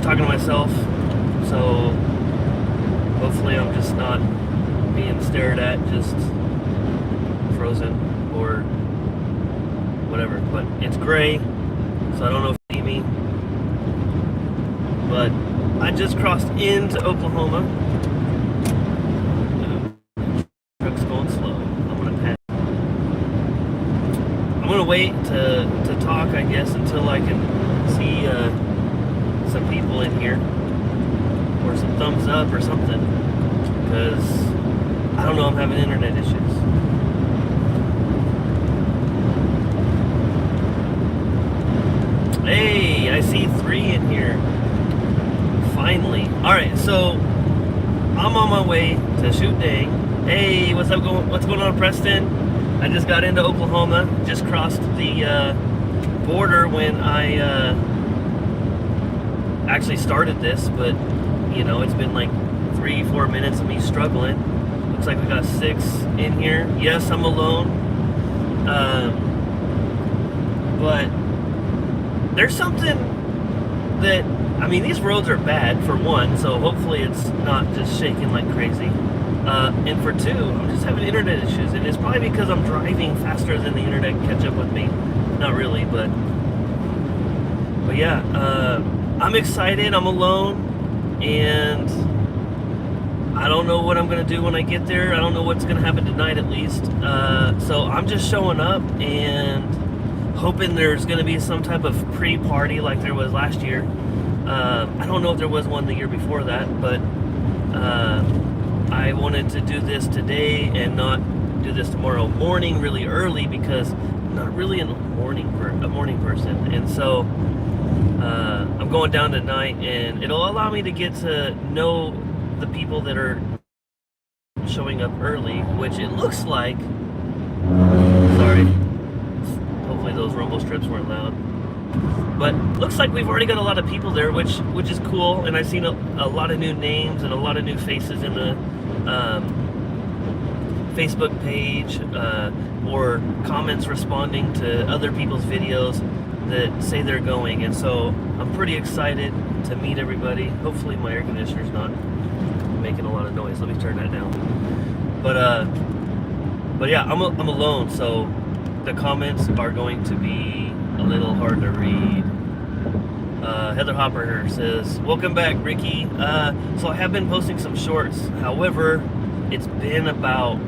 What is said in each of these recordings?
just talking to myself, so hopefully I'm just not being stared at, just frozen or whatever. But it's gray, so I don't know if you see me. But I just crossed into Oklahoma. Truck's going slow. I'm gonna pass. I'm gonna wait to talk, I guess, until I can see some people in here, or some thumbs up or something, because I don't know, I'm having internet issues. Hey, I see 3 in here. Finally. Alright, so I'm on my way to Shoot Dang. Hey, what's going on, Preston? I just got into Oklahoma, just crossed the border when I actually started this, but you know, it's been like 3-4 minutes of me struggling. Looks like we got 6 in here. Yes, I'm alone. But there's something that, I mean, these roads are bad for one, so hopefully it's not just shaking like crazy. And for 2, I'm just having internet issues, and it's probably because I'm driving faster than the internet can catch up with me. Not really, but yeah, I'm excited. I'm alone, and I don't know what I'm gonna do when I get there. I don't know what's gonna happen tonight, at least. So I'm just showing up and hoping there's gonna be some type of pre-party like there was last year. I don't know if there was one the year before that, but I wanted to do this today and not do this tomorrow morning really early, because I'm not really a morning person, and so I'm going down tonight, and it'll allow me to get to know the people that are showing up early, which it looks like, sorry, hopefully those rumble strips weren't loud, but looks like we've already got a lot of people there, which is cool. And I've seen a lot of new names and a lot of new faces in the Facebook page, or comments responding to other people's videos that say they're going, and so I'm pretty excited to meet everybody. Hopefully my air conditioner's not making a lot of noise. Let me turn that down. But yeah, I'm alone, so the comments are going to be a little hard to read. Heather Hopper says, welcome back, Ricky. So I have been posting some shorts. However, it's been about,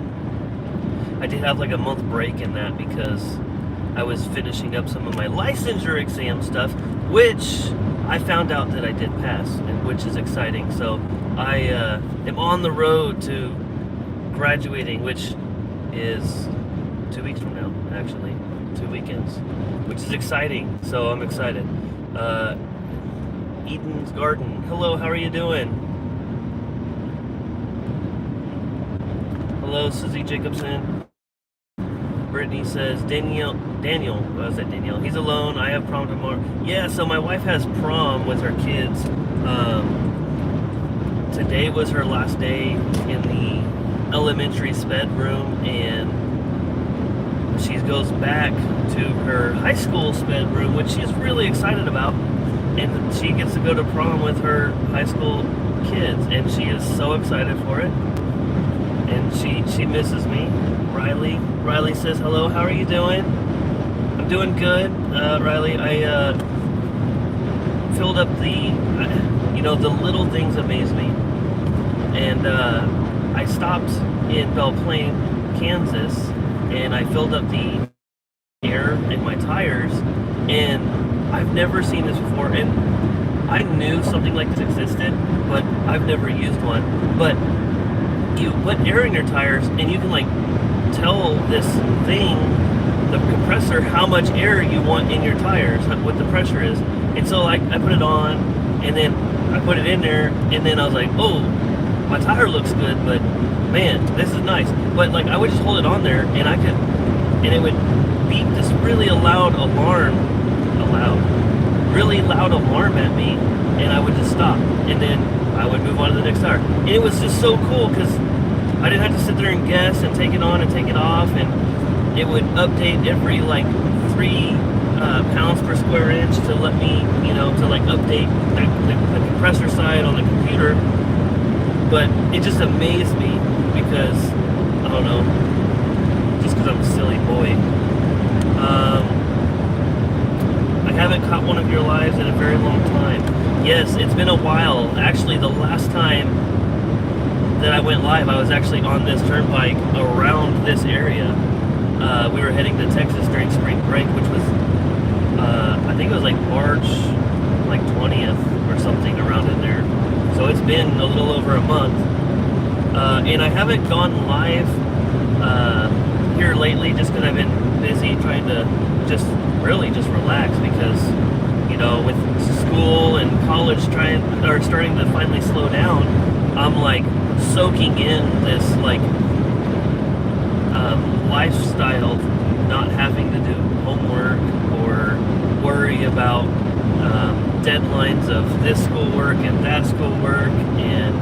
I did have like a month break in that because I was finishing up some of my licensure exam stuff, which I found out that I did pass, and which is exciting. So I am on the road to graduating, which is 2 weeks from now, actually. 2 weekends, which is exciting. So I'm excited. Eden's Garden. Hello, how are you doing? Hello, Susie Jacobson. Brittany says, Daniel, what was that, Danielle? He's alone, I have prom tomorrow. Yeah, so my wife has prom with her kids. Today was her last day in the elementary sped room, and she goes back to her high school sped room, which she's really excited about, and she gets to go to prom with her high school kids, and she is so excited for it, and she misses me. Riley says, hello, how are you doing? I'm doing good, Riley. I filled up the little things amaze me, and I stopped in Belle Plaine, Kansas, and I filled up the air in my tires, and I've never seen this before, and I knew something like this existed, but I've never used one. But you put air in your tires, and you can like tell this thing, the compressor, how much air you want in your tires, what the pressure is. And so like I put it on, and then I put it in there, and then I was like, oh, my tire looks good, but man, this is nice. But like I would just hold it on there, and it would beep this really loud alarm at me, and I would just stop, and then I would move on to the next tire. And it was just so cool because I didn't have to sit there and guess and take it on and take it off, and it would update every like 3 pounds per square inch to let me, to like update the compressor side on the computer. But it just amazed me because, I don't know, just because I'm a silly boy. I haven't caught one of your lives in a very long time. Yes, it's been a while. Actually, the last time that I went live, I was actually on this turnpike around this area. We were heading to Texas during spring break, which was, I think it was like March, like 20th or something around in there. So it's been a little over a month. And I haven't gone live here lately just because I've been busy trying to just relax because, with school and college starting to finally slow down, I'm like soaking in this like lifestyle, not having to do homework or worry about deadlines of this schoolwork and that schoolwork, and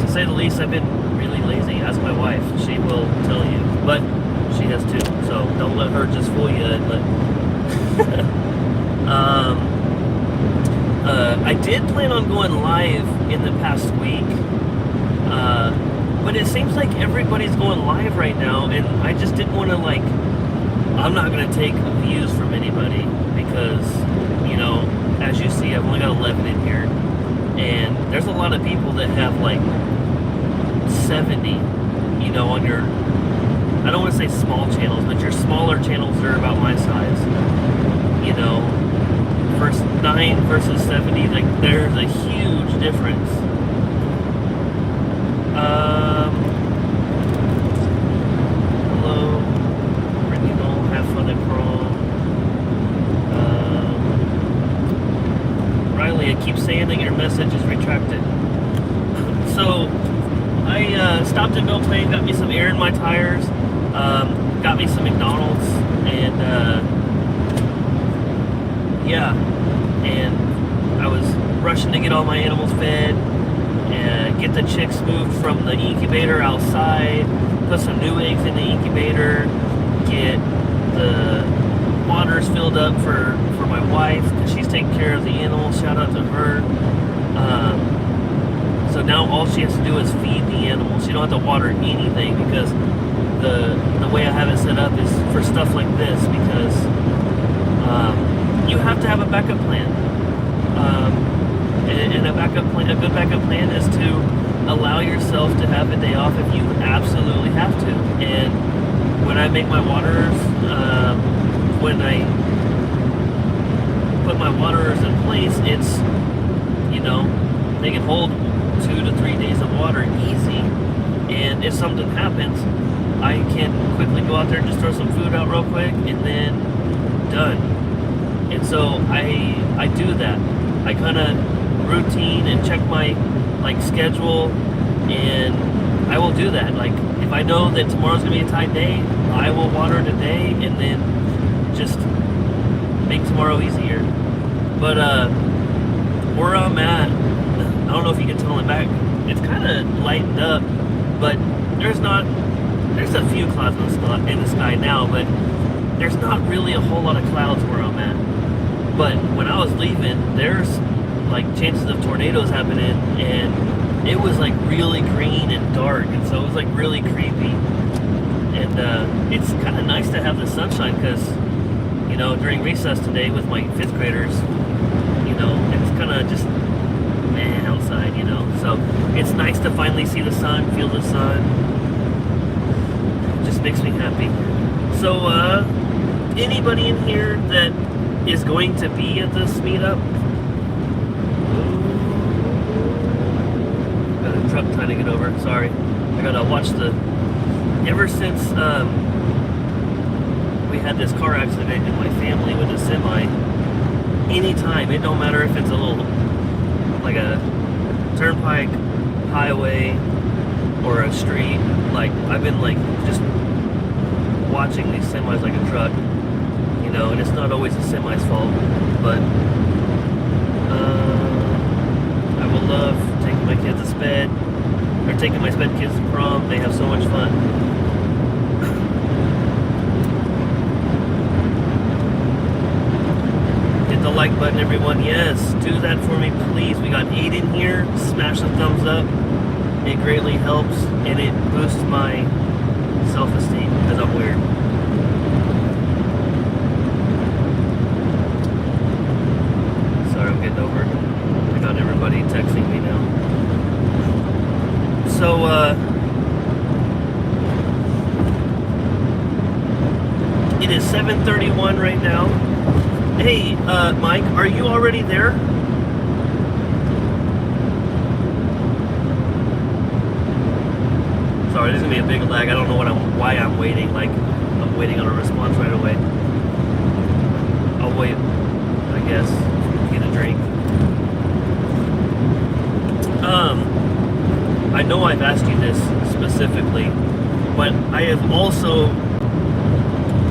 to say the least, I've been really lazy. Ask my wife; she will tell you. But she has too, so don't let her just fool you. I did plan on going live in the past week, but it seems like everybody's going live right now, and I just didn't want to I'm not going to take views from anybody because, as you see, I've only got 11 in here, and there's a lot of people that have 70, on your, I don't want to say small channels, but your smaller channels are about my size, versus 9 versus 70, there's a huge difference. Hello, original, have fun at prom. Riley, I keep saying that your message is retracted. So, I stopped at Bill Plain, got me some air in my tires, got me some McDonald's, and and I was rushing to get all my animals fed, and get the chicks moved from the incubator outside, put some new eggs in the incubator, get the waters filled up for my wife, because she's taking care of the animals, shout out to her. So now all she has to do is feed the animals. She don't have to water anything, because the way I have it set up is for stuff like this, because you have to have a backup plan. And a good backup plan is to allow yourself to have a day off if you absolutely have to. And when I make my waters, when I put my waterers in place, it's, they can hold 2 to 3 days of water easy. And if something happens, I can quickly go out there and just throw some food out real quick, and then done. And so I do that. I kind of routine and check my schedule, and I will do that. If I know that tomorrow's gonna be a tight day, I will water today and then just make tomorrow easier. But where I'm at, I don't know if you can tell it back, it's kind of lightened up, but there's a few clouds in the sky now, but there's not really a whole lot of clouds where I'm at. But when I was leaving, there's chances of tornadoes happening, and it was really green and dark, and so it was really creepy. And it's kind of nice to have the sunshine, because during recess today with my 5th graders, it's kind of just outside, so it's nice to finally see the sun, feel the sun. It just makes me happy. So anybody in here that is going to be at this meetup? Got a truck trying to get over. Sorry, I gotta watch ever since we had this car accident in my family with a semi, anytime, it don't matter if it's a little, a turnpike, highway, or a street, I've been just watching these semis like a truck, and it's not always the semi's fault, but I will love taking my kids to sped, or taking my sped kids to prom. They have so much fun. like button, everyone. Yes, do that for me, please. We got 8 in here. Smash the thumbs up. It greatly helps, and it boosts my self-esteem because I'm weird. Sorry, I'm getting over it. I got everybody texting me now. So, it is 7:31 right now. Hey, Mike, are you already there? Sorry, there's gonna be a big lag. I don't know why I'm waiting. Like, I'm waiting on a response right away. I'll wait, I guess, get a drink. I know I've asked you this specifically, but I have also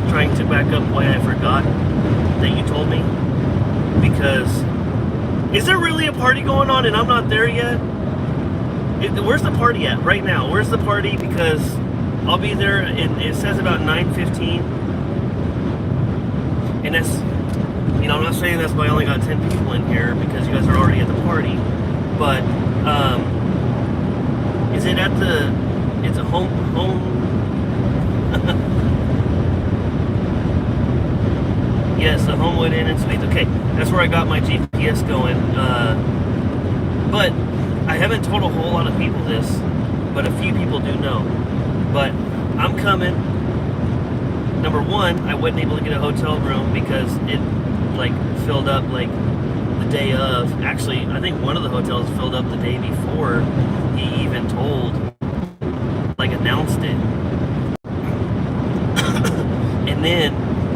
trying to back up why I forgot that you told me, because is there really a party going on and I'm not there yet? Where's the party at right now? Where's the party? Because I'll be there, and it says about 9:15, and that's, you know, I'm not saying that's why I only got 10 people in here, because you guys are already at the party, but is it at the, it's a home yes, the Homewood Inn and Suites. Okay, that's where I got my GPS going. But I haven't told a whole lot of people this, but a few people do know. But I'm coming. Number one, I wasn't able to get a hotel room because it like filled up like the day of. Actually, I think one of the hotels filled up the day before he even announced it. And then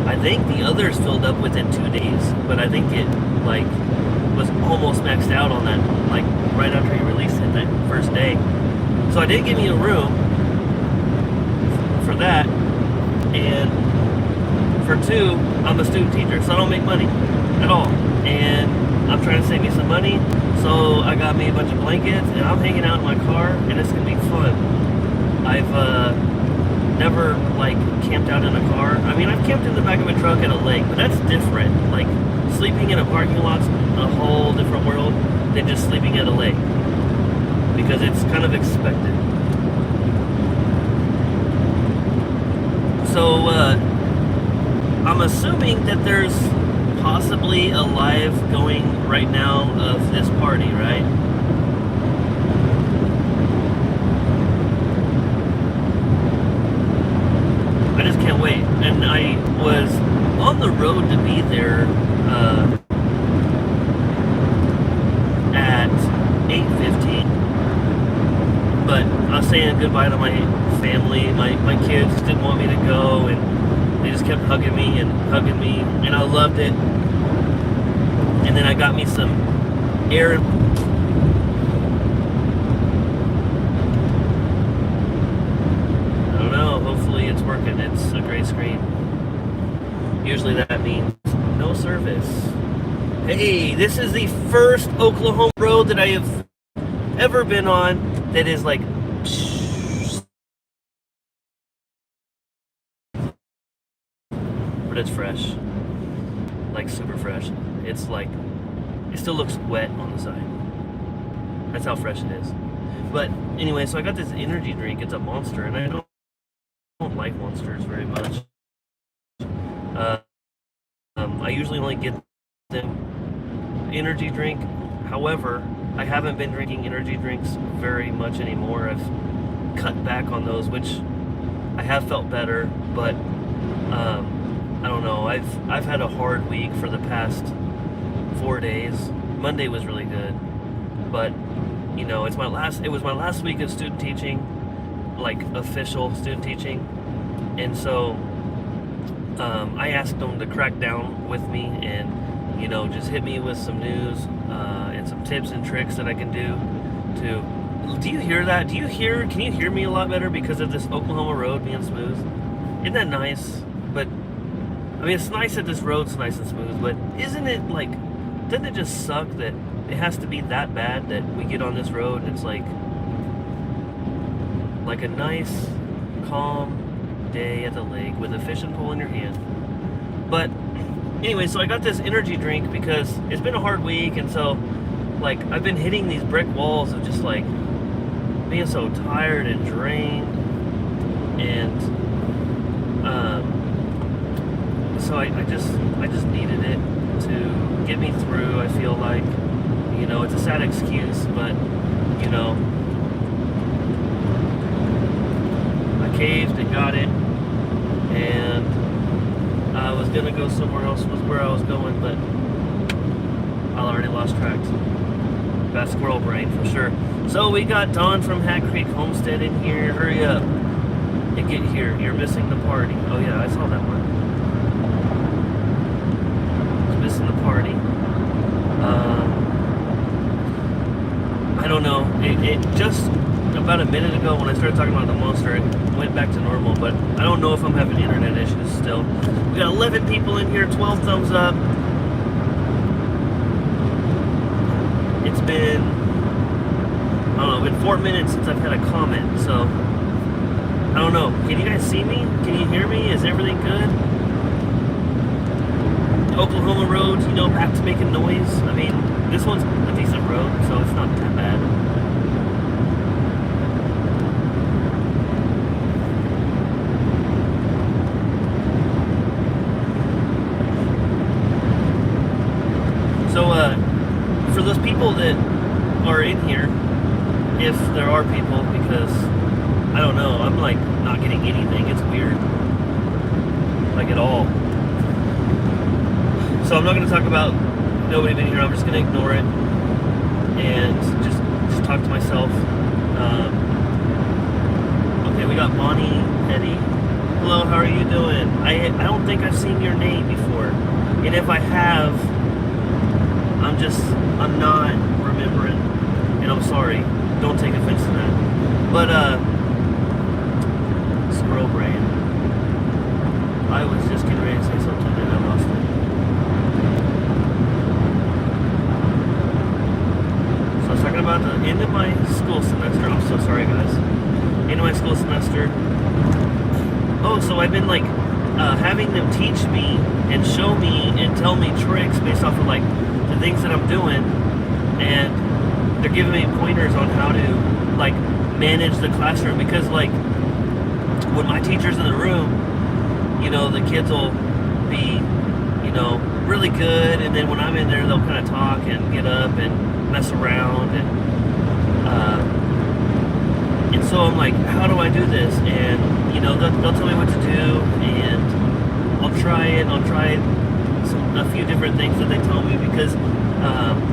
I think the others filled up within 2 days, but I think it like was almost maxed out on that, like right after he released it that first day. So I did give me a room for that, and for 2, I'm a student teacher, so I don't make money at all, and I'm trying to save me some money. So I got me a bunch of blankets, and I'm hanging out in my car, and it's gonna be fun. I've never like camped out in a car. I mean, I've camped in the back of a truck at a lake, but that's different. Like sleeping in a parking lot's a whole different world than just sleeping at a lake, because it's kind of expected. So I'm assuming that there's possibly a live going right now of this party, right? I just can't wait. And I was on the road to be there at 8:15, but I was saying goodbye to my family. My kids didn't want me to go, and they just kept hugging me, and I loved it. And then I got me some air. Hopefully it's working. It's a great screen. Usually that means no service. Hey, this is the first Oklahoma road that I have ever been on that is like, but it's fresh. Like super fresh. It's like, it still looks wet on the side. That's how fresh it is. But anyway, so I got this energy drink. It's a Monster, and I don't like Monsters very much. I usually only get them energy drink. However, I haven't been drinking energy drinks very much anymore. I've cut back on those, which I have felt better, but I don't know. I've had a hard week for the past 4 days. Monday was really good, but you know, it was my last week of student teaching, like official student teaching, and so I asked them to crack down with me and, you know, just hit me with some news and some tips and tricks that I can do to. Do you hear that? Can you hear me a lot better because of this Oklahoma road being smooth? Isn't that nice? But I mean, it's nice that this road's nice and smooth, but isn't it like, doesn't it just suck that it has to be that bad that we get on this road and it's like a nice, calm day at the lake with a fishing pole in your hand? But Anyway, so I got this energy drink because it's been a hard week, and so like I've been hitting these brick walls of just like being so tired and drained, and so I just needed it to get me through. I feel like, it's a sad excuse, but I caved and got it, and I was gonna go somewhere else, was where I was going, but I already lost track. Got squirrel brain for sure. So we got Don from Hat Creek Homestead in here. Hurry up and get here. You're missing the party. Oh yeah, I saw that one. Missing the party. I don't know. It just about a minute ago when I started talking about the monster, it went back to normal, but I don't know if I'm having internet issues still. We got 11 people in here, 12 thumbs up. It's been, I don't know, been 4 minutes since I've had a comment, so I don't know. Can you guys see me? Can you hear me? Is everything good? Oklahoma roads, back to making noise. I mean, this one's a decent road, so it's not that bad. So, for those people that are in here, if there are people, because I don't know, I'm like not getting anything. It's weird, like at all. So I'm not going to talk about nobody being here. I'm just going to ignore it and just talk to myself. Okay, we got Bonnie Petty. Hello, how are you doing? I don't think I've seen your name before, and if I have, I'm not remembering, and I'm sorry. Don't take offense to that. But squirrel brain. I was just getting ready to say something and I lost it. So I was talking about the end of my school semester. I'm so sorry, guys. End of my school semester. Oh, so I've been like having them teach me and show me and tell me tricks based off of like the things that I'm doing, and they're giving me pointers on how to like manage the classroom, because like when my teacher's in the room, the kids will be, really good, and then when I'm in there, they'll kind of talk and get up and mess around, and so I'm like, how do I do this? And they'll tell me what to do, and I'll try it. I'll try a few different things that they tell me, because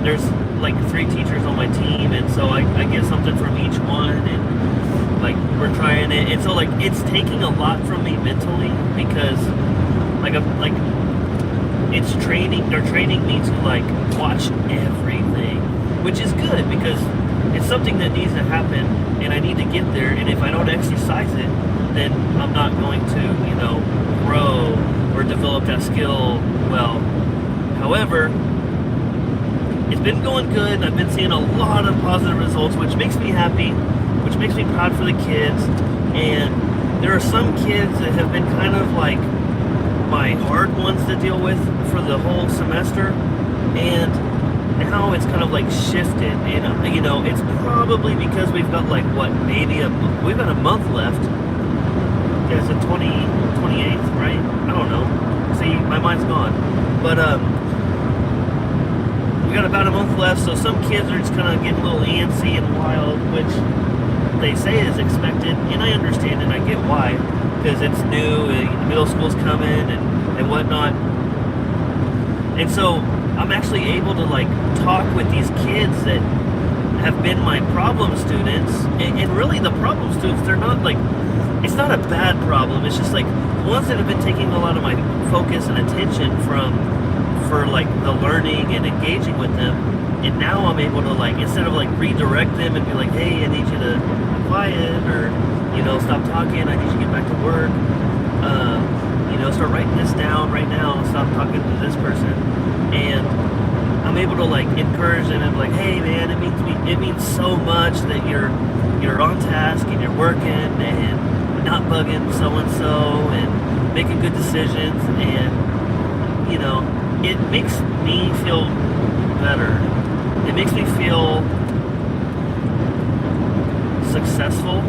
there's like 3 teachers on my team, and so I get something from each one, and like we're trying it, and so like it's taking a lot from me mentally, because like it's training. They're training me to like watch everything, which is good because it's something that needs to happen, and I need to get there. And if I don't exercise it, then I'm not going to grow or develop that skill well. However, it's been going good, and I've been seeing a lot of positive results, which makes me happy, which makes me proud for the kids. And there are some kids that have been kind of like my hard ones to deal with for the whole semester, and now it's kind of like shifted. And it's probably because we've got like we've got a month left. Yeah, it's the 28th, right? I don't know. See, my mind's gone. But we got about a month left, so some kids are just kind of getting a little antsy and wild, which they say is expected, and I understand and I get why, because it's new, middle school's coming and whatnot. And so I'm actually able to like talk with these kids that have been my problem students, and really the problem students, they're not like, it's not a bad problem, it's just like the ones that have been taking a lot of my focus and attention for like the learning and engaging with them. And now I'm able to like, instead of like redirect them and be like, hey, I need you to be quiet, or stop talking, I need you to get back to work, start writing this down right now, stop talking to this person. And I'm able to like encourage them and be like, hey man, it means so much that you're on task and you're working and not bugging so and so and making good decisions, and it makes me feel better. It makes me feel successful,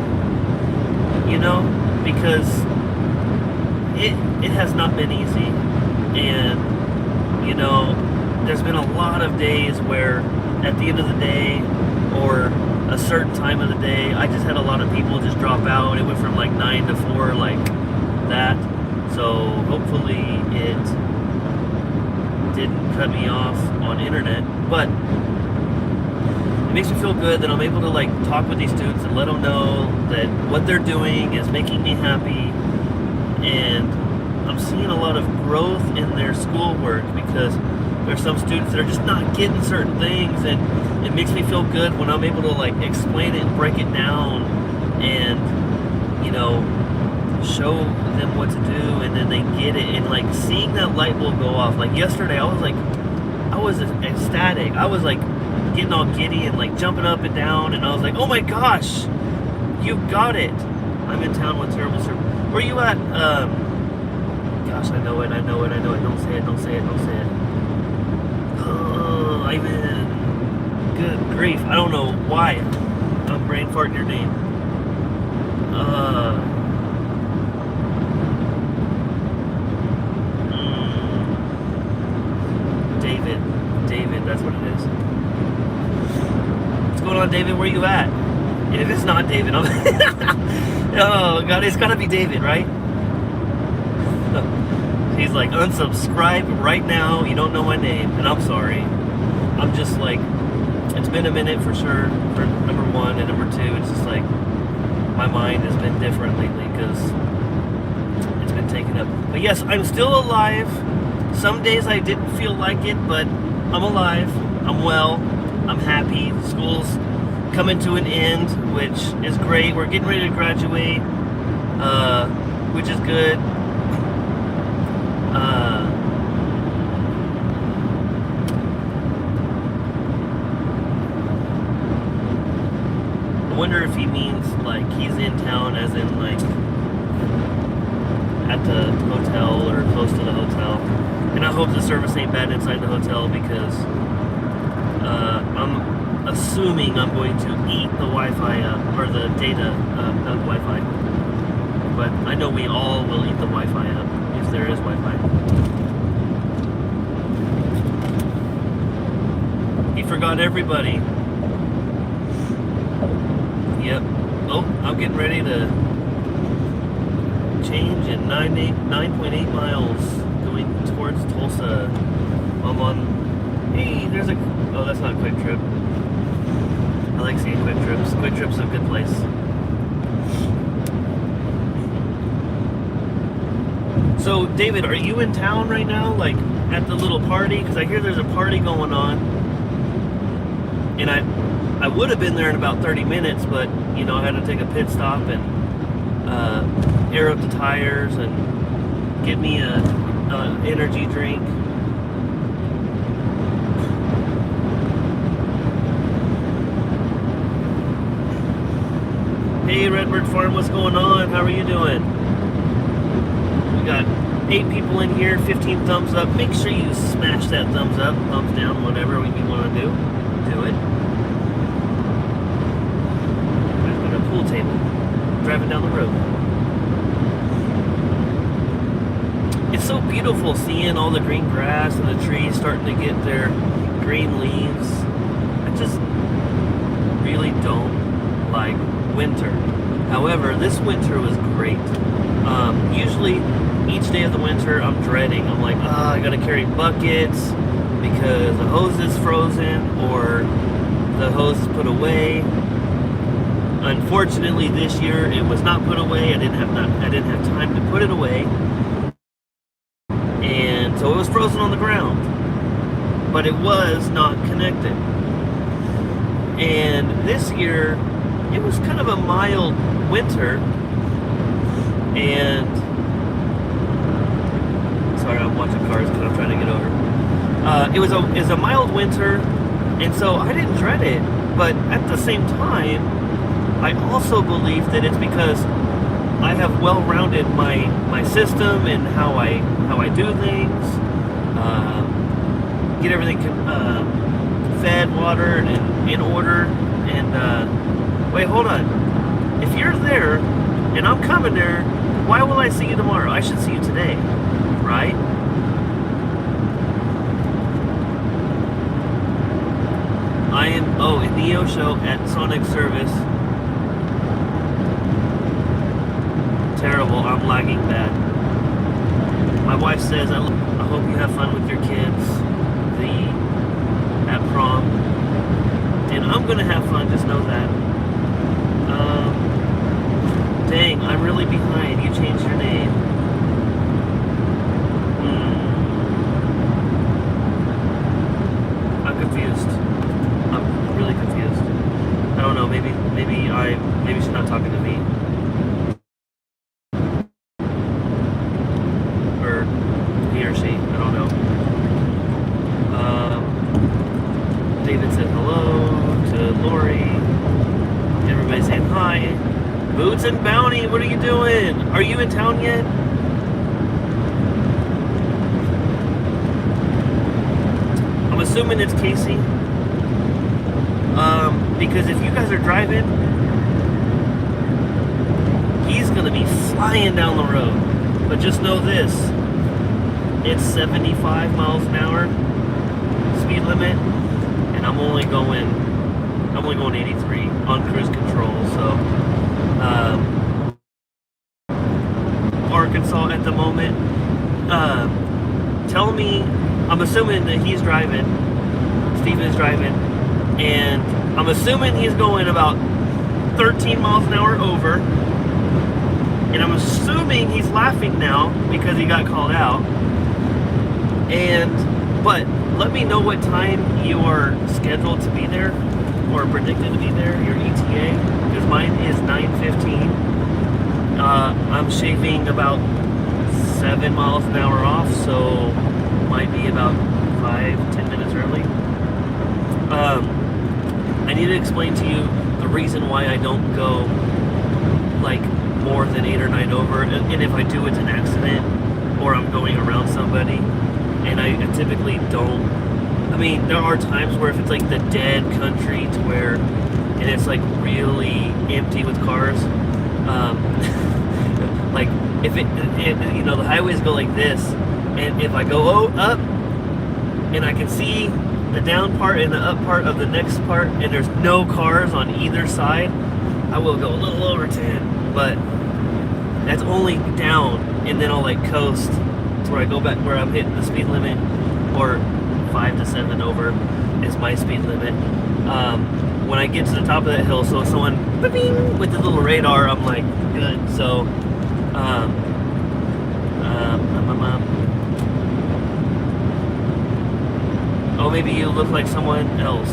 you know, because it has not been easy. And, you know, there's been a lot of days where at the end of the day or a certain time of the day, I just had a lot of people just drop out. It went from like 9 to 4, like that. So hopefully it didn't cut me off on internet. But it makes me feel good that I'm able to like talk with these students and let them know that what they're doing is making me happy. And I'm seeing a lot of growth in their schoolwork because there's some students that are just not getting certain things, and it makes me feel good when I'm able to like explain it and break it down and, you know, show them what to do, and then they get it. And like seeing that light bulb go off, like yesterday I was ecstatic. I was like getting all giddy and like jumping up and down, and I was like, oh my gosh, you got it. I'm in town with terrible service. Where you at? Gosh, I know it. Don't say it. Oh, I'm in. Good grief. I don't know why I'm brain farting your name. David, that's what it is. What's going on, David? Where you at? And if it's not David, I'm oh God, it's gotta be David, right? He's like, unsubscribe right now. You don't know my name, and I'm sorry. I'm just like, it's been a minute for sure. For number one, and number two, it's just like my mind has been different lately because it's been taken up. But yes, I'm still alive. Some days I didn't feel like it, but I'm alive. I'm well. I'm happy. School's coming to an end, which is great. We're getting ready to graduate, which is good. I wonder if he means like he's in town, as in like at the hotel or close to the hotel. And I hope the service ain't bad inside the hotel, because I'm assuming I'm going to eat the Wi-Fi up, or the data, not Wi-Fi. But I know we all will eat the Wi-Fi up, if there is Wi-Fi. He forgot everybody. Yep. Oh, I'm getting ready to change in 9.8 miles going towards Tulsa. I'm on, hey, there's a, oh, that's not Quick Trip. I like seeing Quick Trips. Quick Trip's a good place. So, David, are you in town right now, like at the little party? Because I hear there's a party going on. And I would have been there in about 30 minutes, but, you know, I had to take a pit stop and air up the tires and get me a energy drink. Hey, Redbird Farm, what's going on? How are you doing? We got 8 people in here, 15 thumbs up. Make sure you smash that thumbs up, thumbs down, whatever you want to do. Do it. There's been a pool table driving down the road. It's so beautiful seeing all the green grass and the trees starting to get their green leaves. I just really don't like winter. However, this winter was great. Usually each day of the winter I'm dreading. I'm like, I gotta carry buckets because the hose is frozen or the hose is put away. Unfortunately, this year it was not put away. I didn't have time to put it away, and so it was frozen on the ground. But it was not connected. And this year it was kind of a mild winter, and sorry, I'm watching cars because I'm trying to get over. It was a mild winter, and so I didn't dread it. But at the same time, I also believe that it's because I have well-rounded my system and how I do things. get everything fed, watered, and in order. And wait, hold on. If you're there and I'm coming there, why will I see you tomorrow? I should see you today, right? I am, in the EO show at Sonic Service. Terrible, I'm lagging bad. My wife says, I hope you have fun with your kids at prom. And I'm gonna have fun, just know that. Dang, I'm really behind. You changed your name. I'm confused. I'm really confused. I don't know, maybe she's not talking to me. Or he or she, I don't know. David said hello to Lori. Everybody's saying hi. Boots and Bounty, what are you doing? Are you in town yet? I'm assuming it's Casey. Because if you guys are driving, he's gonna be flying down the road. But just know this, it's 75 miles an hour speed limit, and I'm only going 83 on cruise control, so Arkansas at the moment. Tell me, I'm assuming that he's driving, Steven's driving, and I'm assuming he's going about 13 miles an hour over, and I'm assuming he's laughing now because he got called out. But let me know what time you are scheduled to be there, or predicted to be there, your ETA, because mine is 9:15. I'm shaving about 7 miles an hour off, so might be about 5-10 minutes early. I need to explain to you the reason why I don't go like more than 8 or 9 over, and if I do, it's an accident or I'm going around somebody, and I typically don't. I mean, there are times where if it's like the dead country to where, and it's like really empty with cars, like if the highways go like this, and if I go up, and I can see the down part and the up part of the next part, and there's no cars on either side, I will go a little over 10, but that's only down, and then I'll like coast to where I go back where I'm hitting the speed limit, or 5 to 7 over is my speed limit. When I get to the top of that hill, so if someone beeping with the little radar, I'm like, good. So, oh, maybe you look like someone else.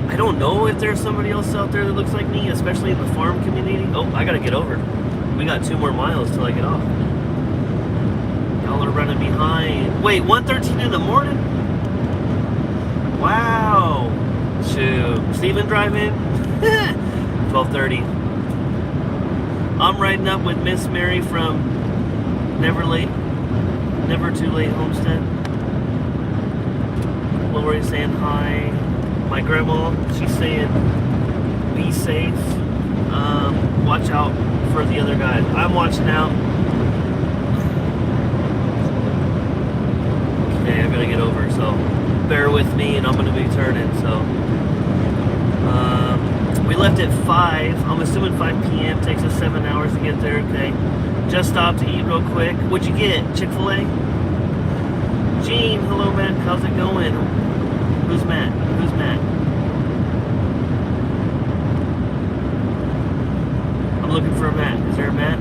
I don't know if there's somebody else out there that looks like me, especially in the farm community. Oh, I gotta get over. We got 2 more miles till I get off. Y'all are running behind. Wait, 1:13 in the morning? Wow. Shoot. Steven driving? 12:30. I'm riding up with Miss Mary from Never Too Late Homestead. Lori's saying hi. My grandma, she's saying be safe. Watch out for the other guys. I'm watching out. Okay, I gotta get over, so bear with me, and I'm gonna be turning. So we left at 5. I'm assuming 5 p.m. Takes us 7 hours to get there. Okay, just stopped to eat real quick. What'd you get? Chick-fil-A? Gene, hello Matt. How's it going? Who's Matt? Who's Matt? I'm looking for a Matt. Is there a Matt?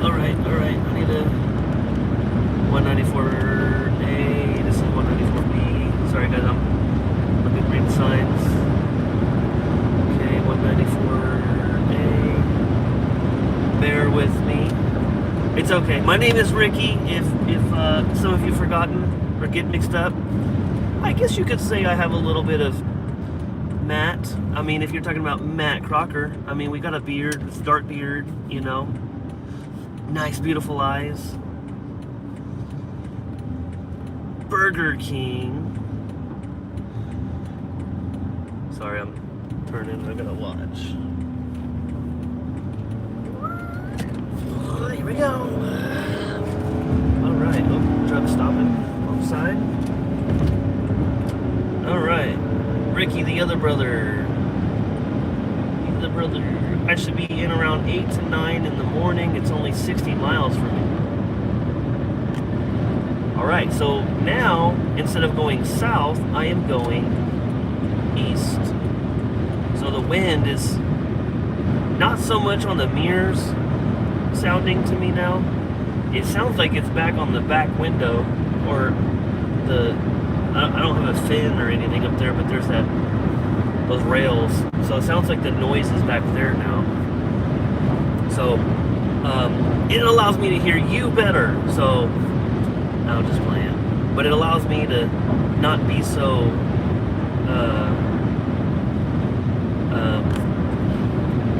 Alright. I need a 194A. This is 194B. Sorry guys, I'm looking at green signs. Okay, 194A. Bear with me. It's okay. My name is Ricky. If some of you forgotten or get mixed up, I guess you could say I have a little bit of Matt. I mean, if you're talking about Matt Crocker, I mean, we got a beard, it's dark beard, you know. Nice, beautiful eyes. Burger King. Sorry, I'm turning. I gotta watch. Oh, here we go. All right. Oh, truck stopping outside. All right. Ricky, the other brother. I should be in around 8 to 9 in the morning. It's only 60 miles from me. Alright, so now, instead of going south, I am going east. So the wind is not so much on the mirrors sounding to me now. It sounds like it's back on the back window, or I don't have a fin or anything up there, but there's those rails. So it sounds like the noise is back there now. So it allows me to hear you better. So I'm just playing. But it allows me to not be so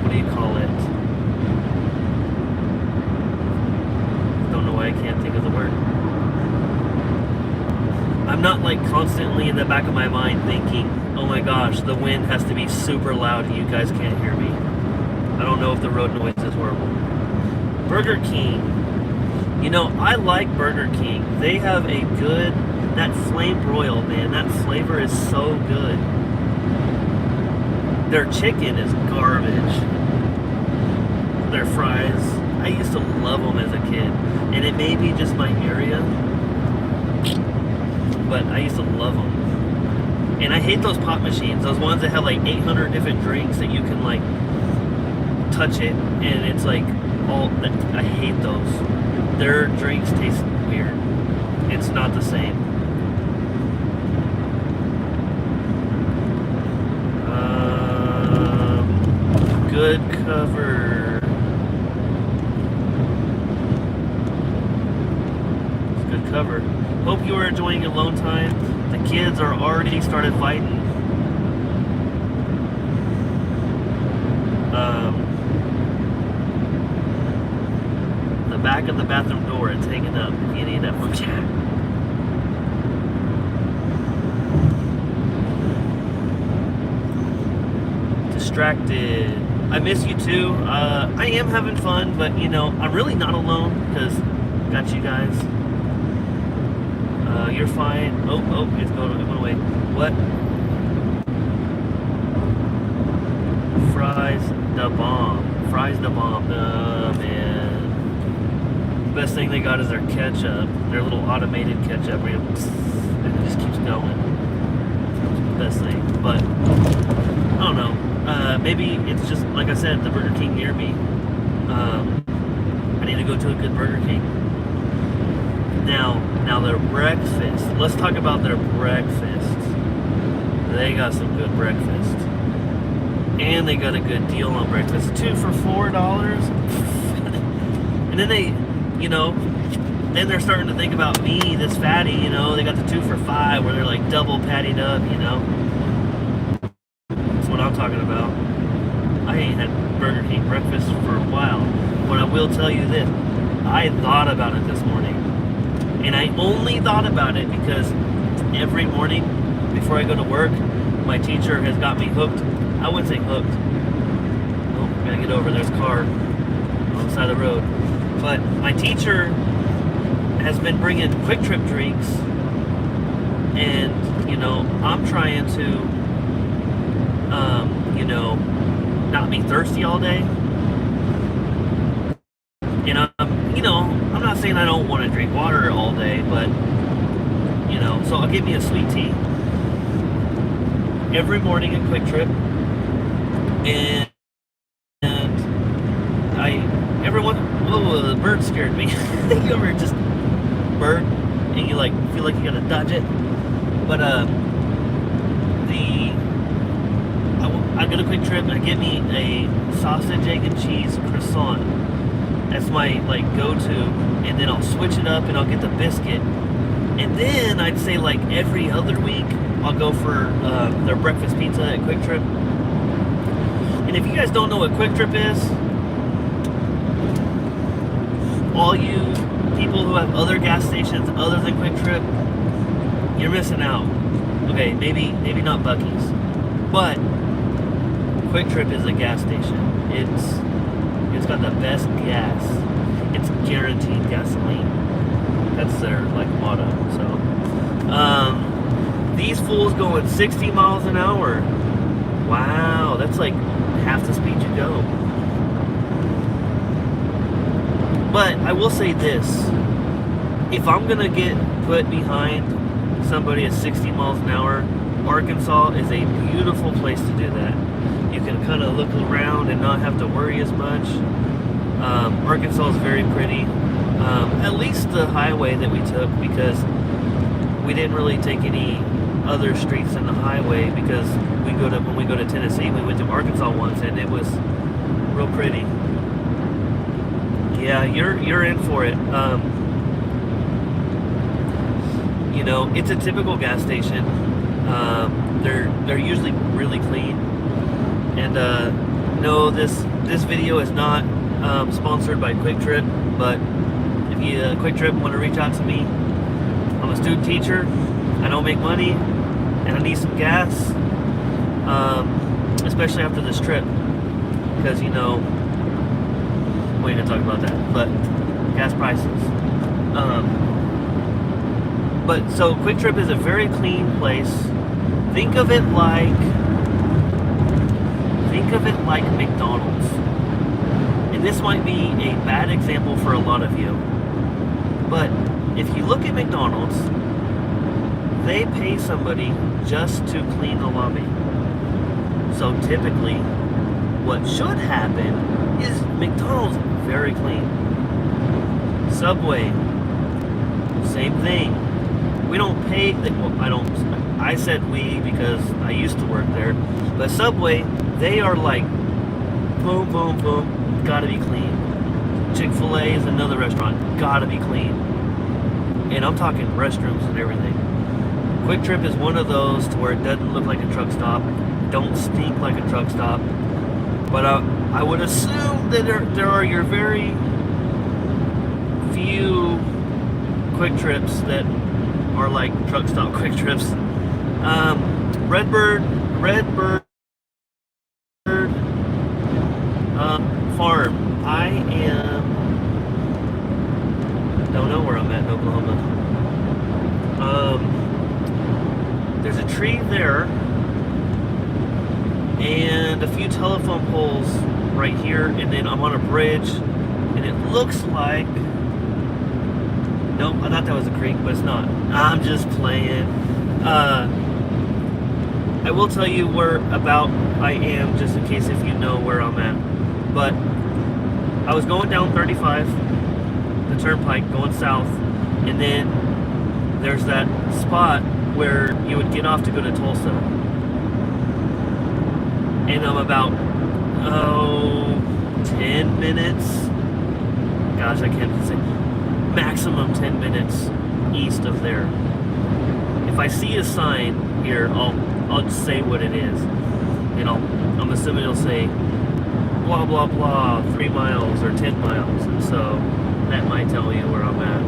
what do you call it? Don't know why I can't think of the word. I'm not like constantly in the back of my mind thinking, oh my gosh, the wind has to be super loud and you guys can't hear me. I don't know if the road noise is horrible. Burger King. You know, I like Burger King. They have a good, that flame broil, man, that flavor is so good. Their chicken is garbage. Their fries, I used to love them as a kid. And it may be just my area, but I used to love them. And I hate those pop machines, those ones that have like 800 different drinks that you can like touch it and it's like all, I hate those. Their drinks taste weird. It's not the same. Good cover. It's good cover. Hope you are enjoying your alone time. The kids are already started fighting. The back of the bathroom door is hanging up. If you need that function. Distracted. I miss you too. I am having fun, but you know, I'm really not alone because got you guys. You're fine. Oh, it went away. What? Fries the bomb. Fries the bomb. Man. The best thing they got is their ketchup. Their little automated ketchup where it just keeps going. It's the best thing. But I don't know. Maybe it's just like I said, the Burger King near me. I need to go to a good Burger King. Now their breakfast. Let's talk about their breakfast. They got some good breakfast. And they got a good deal on breakfast. 2 for $4. And then they, you know, then they're starting to think about me, this fatty, you know. They got the 2 for $5 where they're like double pattied up, you know. That's what I'm talking about. I ain't had Burger King breakfast for a while. But I will tell you this. I thought about it this morning. And I only thought about it because every morning before I go to work, my teacher has got me hooked. I wouldn't say hooked. Oh, gotta get over. There's a car on the side of the road. But my teacher has been bringing Quick Trip drinks. And, you know, I'm trying to, you know, not be thirsty all day. And I'm, you know, I'm not saying I don't want to drink water all day, but, you know, so I'll get me a sweet tea every morning at Quick Trip. And whoa, the bird scared me. You ever just bird and you like feel like you gotta dodge it? But I go to Quick Trip and I get me a sausage, egg, and cheese croissant. That's my like go-to, and then I'll switch it up and I'll get the biscuit. And then I'd say like every other week I'll go for their breakfast pizza at Quick Trip. And if you guys don't know what Quick Trip is, all you people who have other gas stations other than Quick Trip, you're missing out. Okay, maybe not Buc-ee's, but Quick Trip is a gas station. It's got the best gas. It's guaranteed gasoline. That's their like motto. So, these fools going 60 miles an hour. Wow, that's like half the speed you go. But I will say this: if I'm gonna get put behind somebody at 60 miles an hour, Arkansas is a beautiful place to do that. You can kind of look around and not have to worry as much. Arkansas is very pretty. At least the highway that we took, because we didn't really take any other streets in the highway, because when we go to Tennessee, we went to Arkansas once and it was real pretty. Yeah, you're in for it. You know, it's a typical gas station. They're usually really clean. And no, this video is not sponsored by Quick Trip, but if you Quick Trip want to reach out to me, I'm a student teacher. I don't make money, and I need some gas, especially after this trip, because you know we ain't gonna talk about that, but gas prices. But so Quick Trip is a very clean place. Think of it like McDonald's. And this might be a bad example for a lot of you, but if you look at McDonald's, they pay somebody just to clean the lobby. So typically, what should happen is McDonald's very clean. Subway, same thing. We don't pay, I said we because I used to work there, but Subway, they are like, boom, boom, boom, gotta be clean. Chick-fil-A is another restaurant, gotta be clean. And I'm talking restrooms and everything. Quick Trip is one of those to where it doesn't look like a truck stop, don't stink like a truck stop, but I would assume that there are your very few Quick Trips that are like truck stop Quick Trips. Redbird Farm. I don't know where I'm at in Oklahoma. There's a tree there and a few telephone poles right here, and then I'm on a bridge, and it looks like, nope, I thought that was a creek, but it's not. I'm just playing. I will tell you where about I am, just in case if you know where I'm at. But I was going down 35, the turnpike, going south, and then there's that spot where you would get off to go to Tulsa. And I'm about, 10 minutes, gosh, I can't say, maximum 10 minutes east of there. If I see a sign here, I'll just say what it is. And I'm assuming it'll say blah blah blah 3 miles or 10 miles, and so that might tell you where I'm at.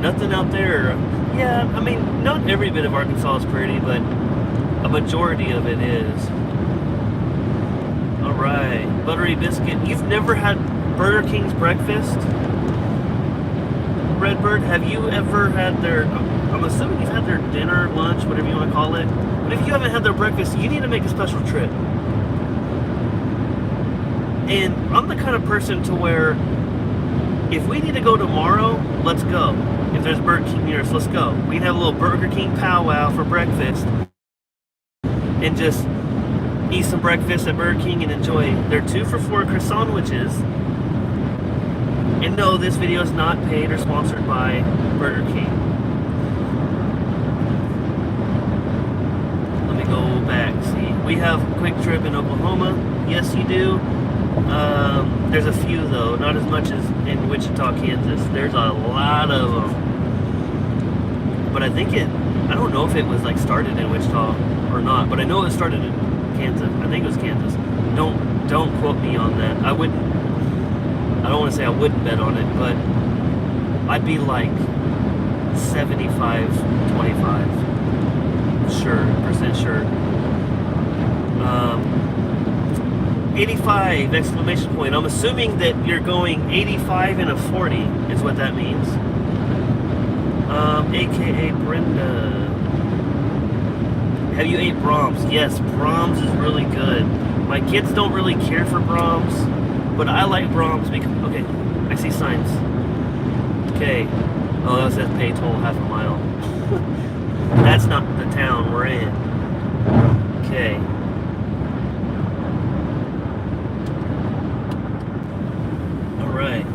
Nothing out there. Yeah, I mean, not every bit of Arkansas is pretty, but a majority of it is. Alright, buttery biscuit. You've never had Burger King's breakfast? Redbird, have you ever had their, I'm assuming you've had their dinner, lunch, whatever you want to call it. But if you haven't had their breakfast, you need to make a special trip. And I'm the kind of person to where, if we need to go tomorrow, let's go. If there's Burger King near us, let's go. We can have a little Burger King powwow for breakfast and just eat some breakfast at Burger King and enjoy their 2 for $4 croissant sandwiches. And no, this video is not paid or sponsored by Burger King. Let me go back. See, we have Quick Trip in Oklahoma. Yes, you do. There's a few though, not as much as in Wichita, Kansas. There's a lot of them. But I think I don't know if it was like started in Wichita or not, but I know it started in Kansas. I think it was Kansas. Don't quote me on that. I wouldn't. I don't want to say I wouldn't bet on it, but I'd be like 75-25 sure. 85 exclamation point. I'm assuming that you're going 85 and a 40 is what that means. AKA Brenda. Have you ate Brahms? Yes, Brahms is really good. My kids don't really care for Brahms, but I like Brahms because, okay, I see signs. Okay. Oh, that says pay toll half a mile. That's not the town we're in. Okay. Alright.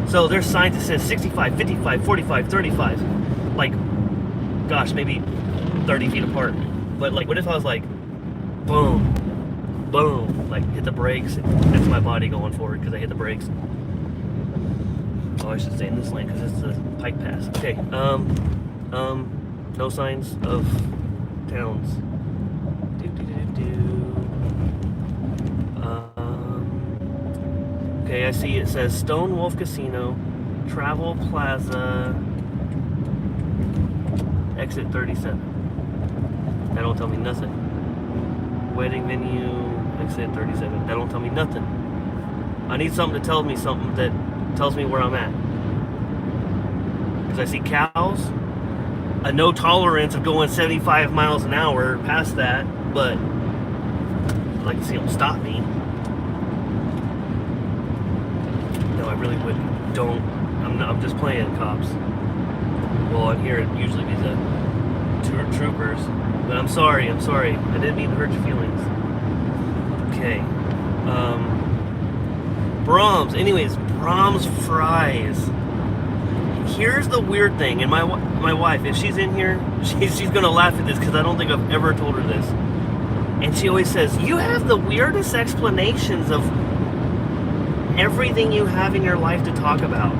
So there's signs that says 65, 55, 45, 35. Like, gosh, maybe 30 feet apart. But like, what if I was like, boom, boom, like hit the brakes? That's my body going forward because I hit the brakes. Oh, I should stay in this lane because it's the pike pass. Okay. No signs of towns. Okay, I see it says Stone Wolf Casino, Travel Plaza, exit 37. That don't tell me nothing. Wedding venue, exit 37. That don't tell me nothing. I need something to tell me something that tells me where I'm at. Because I see cows, a no tolerance of going 75 miles an hour past that, but I'd like to see them stop me. No, I really wouldn't. Don't. I'm just playing cops. Well, on here it usually be the troopers. But I'm sorry. I didn't mean to hurt your feelings. Okay. Brahms. Anyways, Brahms fries. Here's the weird thing, and my wife, if she's in here, she's gonna laugh at this because I don't think I've ever told her this. And she always says, "You have the weirdest explanations of everything you have in your life to talk about."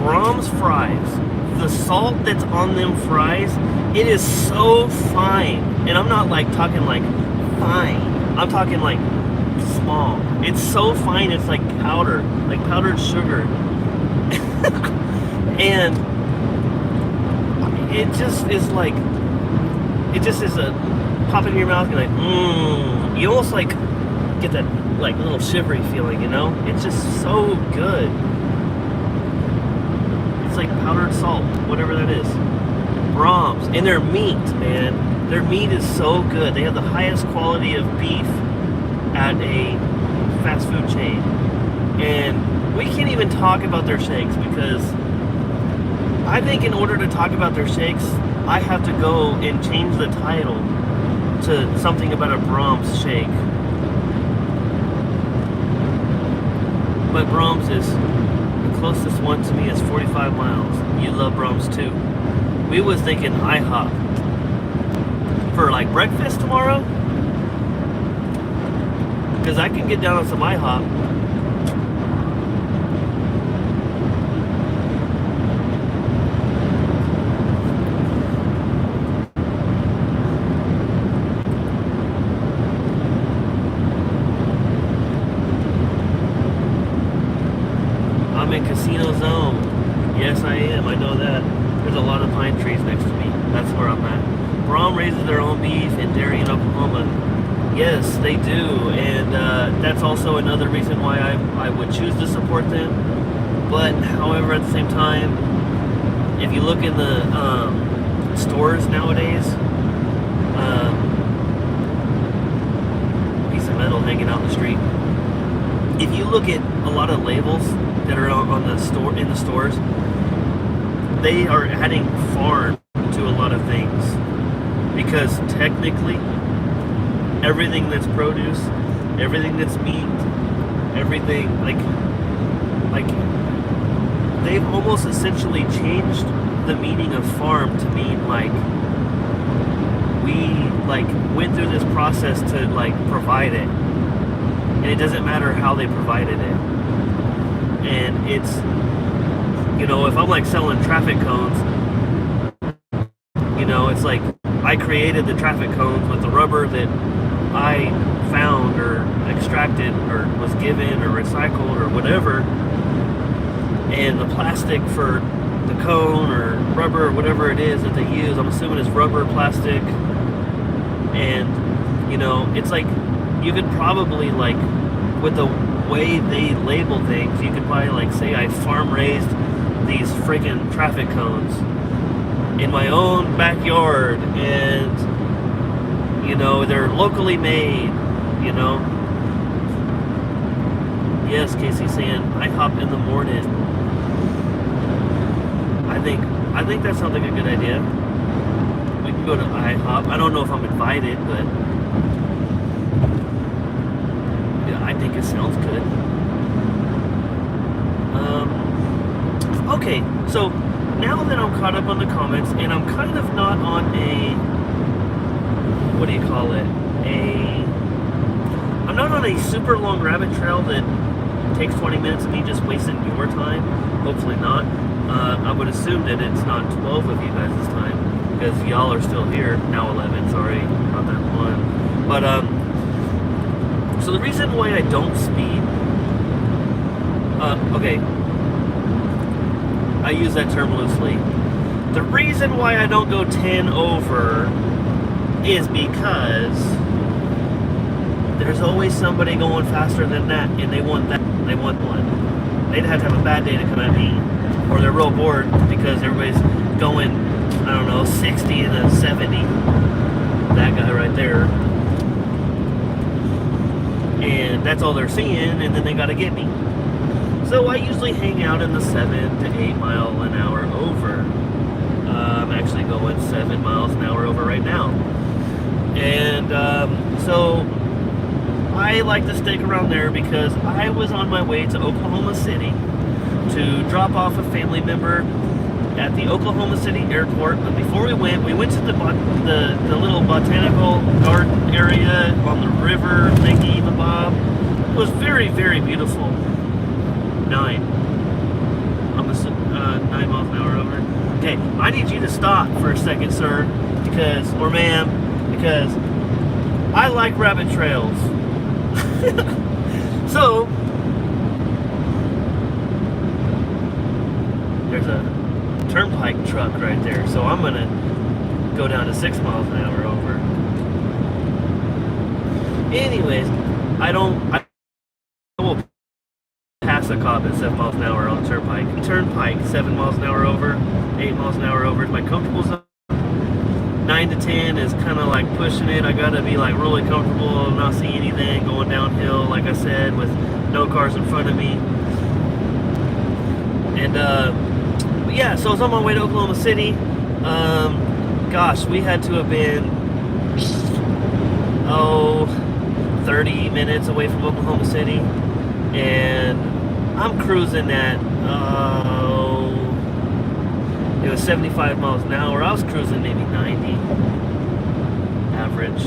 Brahms fries. The salt that's on them fries, it is so fine. And I'm not like talking like fine. I'm talking like small. It's so fine, it's like powder, like powdered sugar. And it just is like, it just is a pop in your mouth and like, you almost like get that like little shivery feeling, you know? It's just so good. It's like powdered salt, whatever that is. Brahms. And their meat, man. Their meat is so good. They have the highest quality of beef at a fast food chain. And we can't even talk about their shakes because I think in order to talk about their shakes, I have to go and change the title to something about a Brahms shake. But Brahms is, the closest one to me is 45 miles. You love Brahms too. We was thinking IHOP. For like breakfast tomorrow? Because I can get down on some IHOP. I'm in Casino Zone. Yes, I am. I know that. There's a lot of pine trees next to me. That's where I'm at. Braum raises their own beef in Darien, Oklahoma. Yes, they do. And that's also another reason why I would choose to support them. But, however, at the same time, if you look in the stores nowadays, piece of metal hanging out in the street. If you look at a lot of labels that are on the store in the stores, they are adding farm to a lot of things because technically everything that's produce, everything that's meat, everything like they've almost essentially changed the meaning of farm to mean like we like went through this process to like provide it. And it doesn't matter how they provided it. And it's, you know, if I'm like selling traffic cones, you know, it's like I created the traffic cones with the rubber that I found or extracted or was given or recycled or whatever, and the plastic for the cone or rubber or whatever it is that they use, I'm assuming it's rubber, plastic, and it's like you could probably, like, with the way they label things, you could probably, like, say I farm raised these freaking traffic cones in my own backyard, and they're locally made. Yes, Casey's saying IHOP in the morning. I think that sounds like a good idea. We can go to IHOP. I don't know if I'm invited, but yeah, I think it sounds good. Okay, so now that I'm caught up on the comments, and I'm kind of not on a, what do you call it? I'm not on a super long rabbit trail that takes 20 minutes of me just wasting your time. Hopefully not. I would assume that it's not 12 of you guys this time, because y'all are still here. Now 11, sorry, not that one. But, so the reason why I don't speed, okay, I use that term loosely. The reason why I don't go 10 over is because there's always somebody going faster than that, and they want that. They want one. They'd have to have a bad day to come at me, or they're real bored because everybody's going, I don't know, 60 and a 70. That guy right there. And that's all they're seeing, and then they gotta get me. So I usually hang out in the 7 to 8 mile an hour over. I'm actually going 7 miles an hour over right now. And so I like to stick around there because I was on my way to Oklahoma City to drop off a family member at the Oklahoma City airport. But before we went to the little botanical garden area on the river thingy bob. It was very, very beautiful. 9 miles an hour over. Okay, I need you to stop for a second, sir, or ma'am, because I like rabbit trails. So there's a turnpike truck right there, so I'm gonna go down to 6 miles an hour over. Anyways, I will pass a cop at 7 miles an hour on the turnpike. Turnpike, 7 miles an hour over, 8 miles an hour over is my comfortable zone. 9 to 10 is kind of like pushing it. I gotta be like really comfortable, not see anything going downhill, like I said, with no cars in front of me. And but yeah, so I was on my way to Oklahoma City. Gosh, we had to have been 30 minutes away from Oklahoma City, and I'm cruising at it was 75 miles an hour. I was cruising maybe 90 average.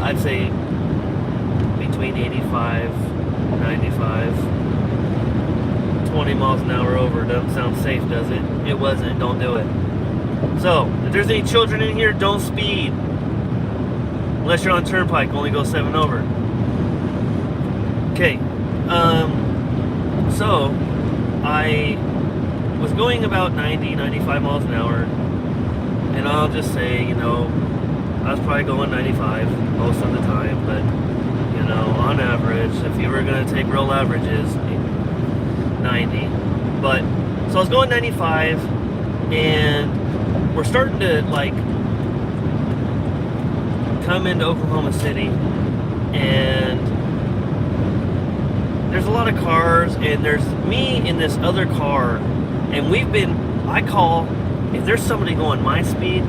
I'd say between 85 95. 20 miles an hour over doesn't sound safe, does it? It wasn't. Don't do it. So if there's any children in here, don't speed unless you're on turnpike. Only go 7 over. Okay. So I was going about 90, 95 miles an hour, and I'll just say, I was probably going 95 most of the time, but, on average, if you were going to take real averages, 90. But, so I was going 95, and we're starting to, like, come into Oklahoma City, and there's a lot of cars, and there's me in this other car, and if there's somebody going my speed,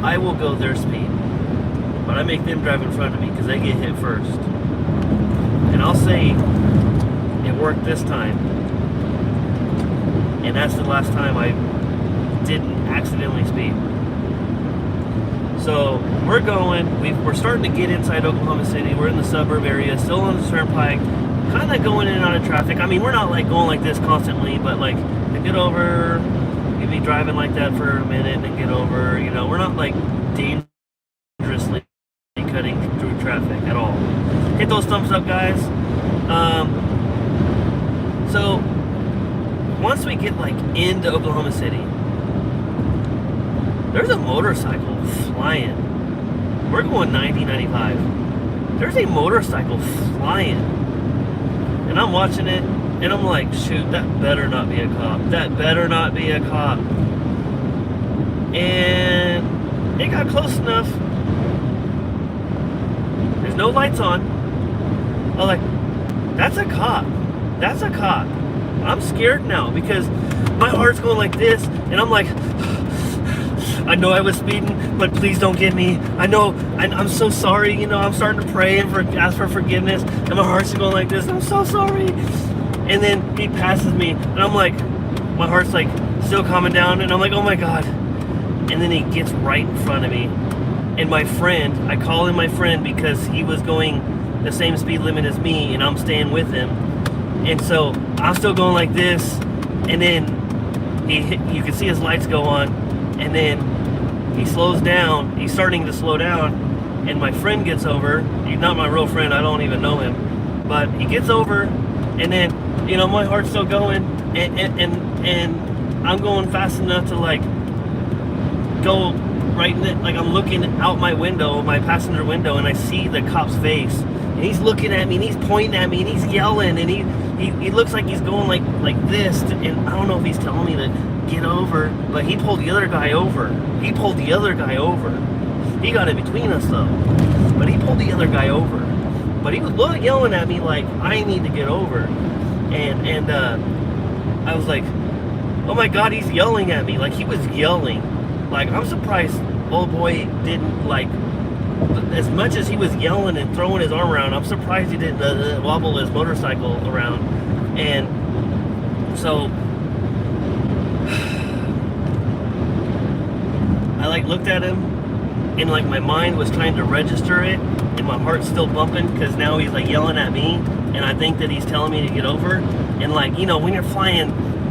I will go their speed. But I make them drive in front of me because they get hit first. And I'll say, it worked this time. And that's the last time I didn't accidentally speed. So we're we're starting to get inside Oklahoma City. We're in the suburb area, still on the turnpike, kind of going in and out of traffic. I mean, we're not like going like this constantly, but like to get over, give be driving like that for a minute and then get over. You know, we're not like dangerously cutting through traffic at all. Hit those thumbs up, guys. So once we get like into Oklahoma City, there's a motorcycle flying. We're going 90, 95. There's a motorcycle flying. And I'm watching it, and I'm like, shoot, that better not be a cop. That better not be a cop. And it got close enough. There's no lights on. I'm like, that's a cop. That's a cop. I'm scared now because my heart's going like this, and I'm like, I know I was speeding, but please don't get me. I know, I'm so sorry. You know, I'm starting to pray and ask for forgiveness, and my heart's going like this. I'm so sorry. And then he passes me, and I'm like, my heart's like still calming down, and I'm like, oh my God. And then he gets right in front of me, and my friend, I call him my friend because he was going the same speed limit as me, and I'm staying with him. And so I'm still going like this, and then you can see his lights go on, and then he slows down. He's starting to slow down, and my friend gets over. He's not my real friend. I don't even know him, but he gets over, and then, you know, my heart's still going, and I'm going fast enough to like go right in it. Like I'm looking out my window, my passenger window, and I see the cop's face, and he's looking at me, and he's pointing at me, and he's yelling, and he looks like he's going like this, and I don't know if he's telling me to get over, but he pulled the other guy over. He pulled the other guy over. He got in between us though, but he pulled the other guy over. But he was yelling at me like I need to get over, and I was like, oh my God, he's yelling at me. Like he was yelling. Like I'm surprised old boy didn't, like, as much as he was yelling and throwing his arm around, I'm surprised he didn't wobble his motorcycle around. And so I like looked at him, and like my mind was trying to register it, and my heart's still bumping because now he's like yelling at me, and I think that he's telling me to get over. And like, you know, when you're flying,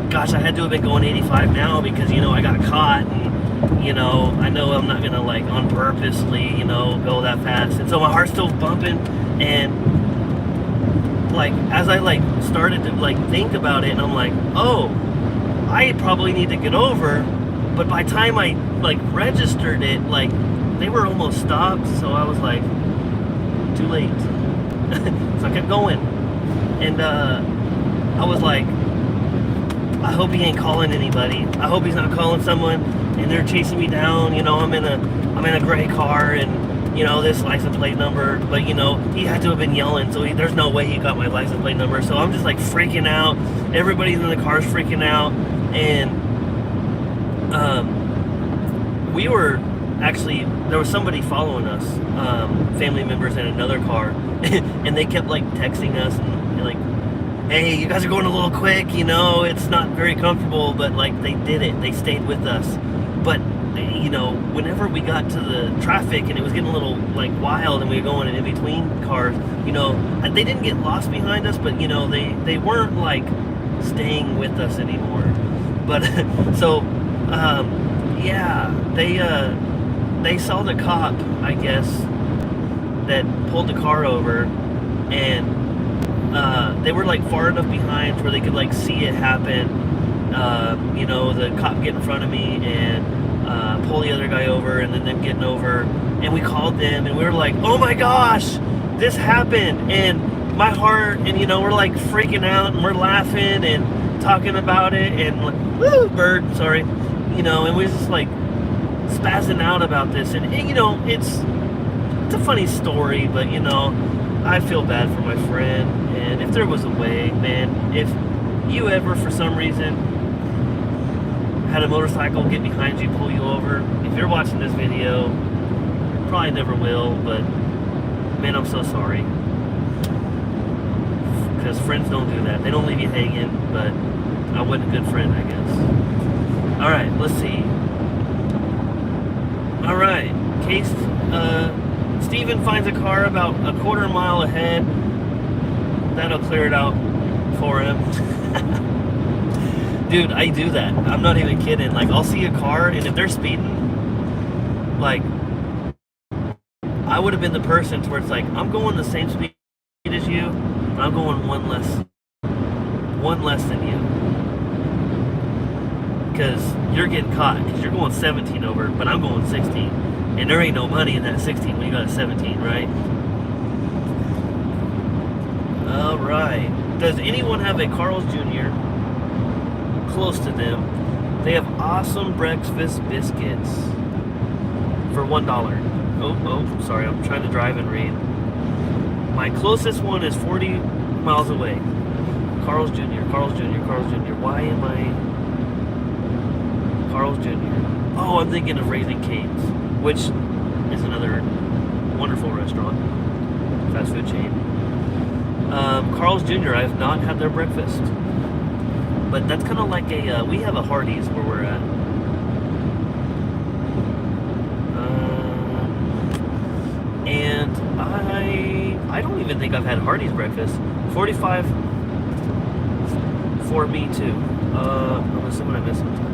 gosh, I had to have been going 85 now because, you know, I got caught, and, you know, I know I'm not gonna like on purposely, you know, go that fast. And so my heart's still bumping, and like as I like started to like think about it, and I'm like, oh, I probably need to get over. But by the time I like registered it, like they were almost stopped, so I was like, too late. So I kept going, and I was like, I hope he ain't calling anybody. I hope he's not calling someone, and they're chasing me down. You know, I'm in a gray car, and you know this license plate number. But you know, he had to have been yelling, so there's no way he got my license plate number. So I'm just like freaking out. Everybody's in the car's freaking out, and we were actually, there was somebody following us, family members in another car, and they kept like texting us and like, hey, you guys are going a little quick, you know, it's not very comfortable, but like they did it, they stayed with us. But you know, whenever we got to the traffic and it was getting a little like wild and we were going in between cars, you know, they didn't get lost behind us, but you know, they weren't like staying with us anymore. But so yeah, they saw the cop, I guess, that pulled the car over, and they were like far enough behind where they could like see it happen. You know, the cop get in front of me and pull the other guy over, and then them getting over, and we called them, and we were like, oh my gosh, this happened. And my heart, and you know, we're like freaking out, and we're laughing and talking about it, and like, woo, bird, sorry, you know, and we was just like spazzing out about this. And you know, it's a funny story, but you know, I feel bad for my friend. And if there was a way, man, if you ever for some reason had a motorcycle get behind you, pull you over, if you're watching this video, probably never will, but man, I'm so sorry, because friends don't do that. They don't leave you hanging, but I wasn't a good friend, I guess. All right, let's see. All right, case Steven finds a car about a quarter mile ahead. That'll clear it out for him. Dude, I do that. I'm not even kidding. Like, I'll see a car, and if they're speeding, like, I would have been the person to where it's like, I'm going the same speed as you, but I'm going one less than you. Because you're getting caught, because you're going 17 over, but I'm going 16. And there ain't no money in that 16 when you got a 17, right? Alright. Does anyone have a Carl's Jr. close to them? They have awesome breakfast biscuits for $1. Oh, sorry, I'm trying to drive and read. My closest one is 40 miles away. Carl's Jr., Carl's Jr., Carl's Jr. Why am I... Carl's Jr. Oh, I'm thinking of Raising Cane's, which is another wonderful restaurant, fast food chain. Carl's Jr., I have not had their breakfast. But that's kind of like a, we have a Hardee's where we're at. And I don't even think I've had Hardee's breakfast. 45 for me too. I'm assuming I missed some time.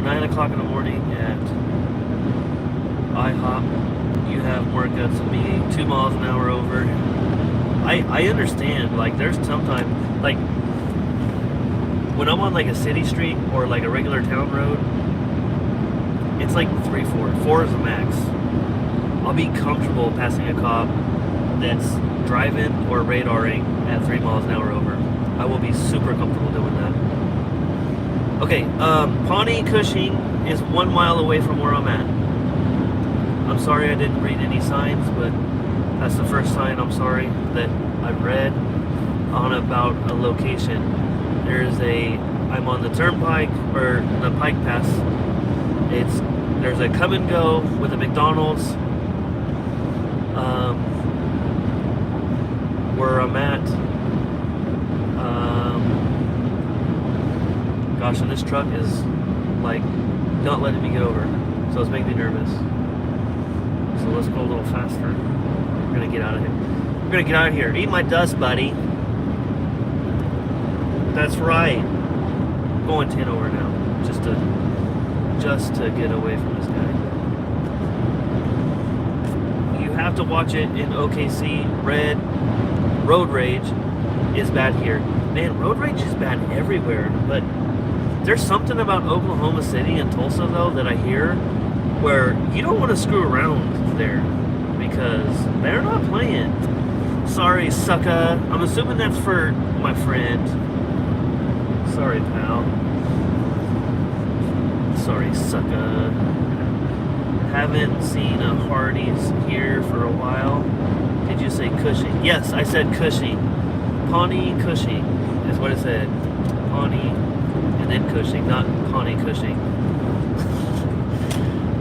9 o'clock in the morning at IHOP. You have more guts than me. 2 miles an hour over. I understand. Like, there's sometimes, like, when I'm on like a city street or like a regular town road, it's like 3, 4. 4 is the max. I'll be comfortable passing a cop that's driving or radaring at 3 miles an hour over. I will be super comfortable doing that. Okay, Pawnee Cushing is 1 mile away from where I'm at. I'm sorry I didn't read any signs, but that's the first sign, I'm sorry, that I've read on about a location. I'm on the turnpike, or the Pike Pass. There's a come and go with a McDonald's. Where I'm at. Gosh, and this truck is like not letting me get over, so it's making me nervous. So let's go a little faster. We're gonna get out of here. We're gonna get out of here. Eat my dust, buddy. That's right. I'm going 10 over now, just to get away from this guy. You have to watch it in OKC. Road rage is bad here. Man, road rage is bad everywhere, but there's something about Oklahoma City and Tulsa, though, that I hear where you don't want to screw around there because they're not playing. Sorry, sucka. I'm assuming that's for my friend. Sorry, pal. Sorry, sucka. Haven't seen a Hardee's here for a while. Did you say Cushing? Yes, I said Cushing. Pawnee Cushing is what it said. Pawnee and then Cushing, not Pawnee Cushing.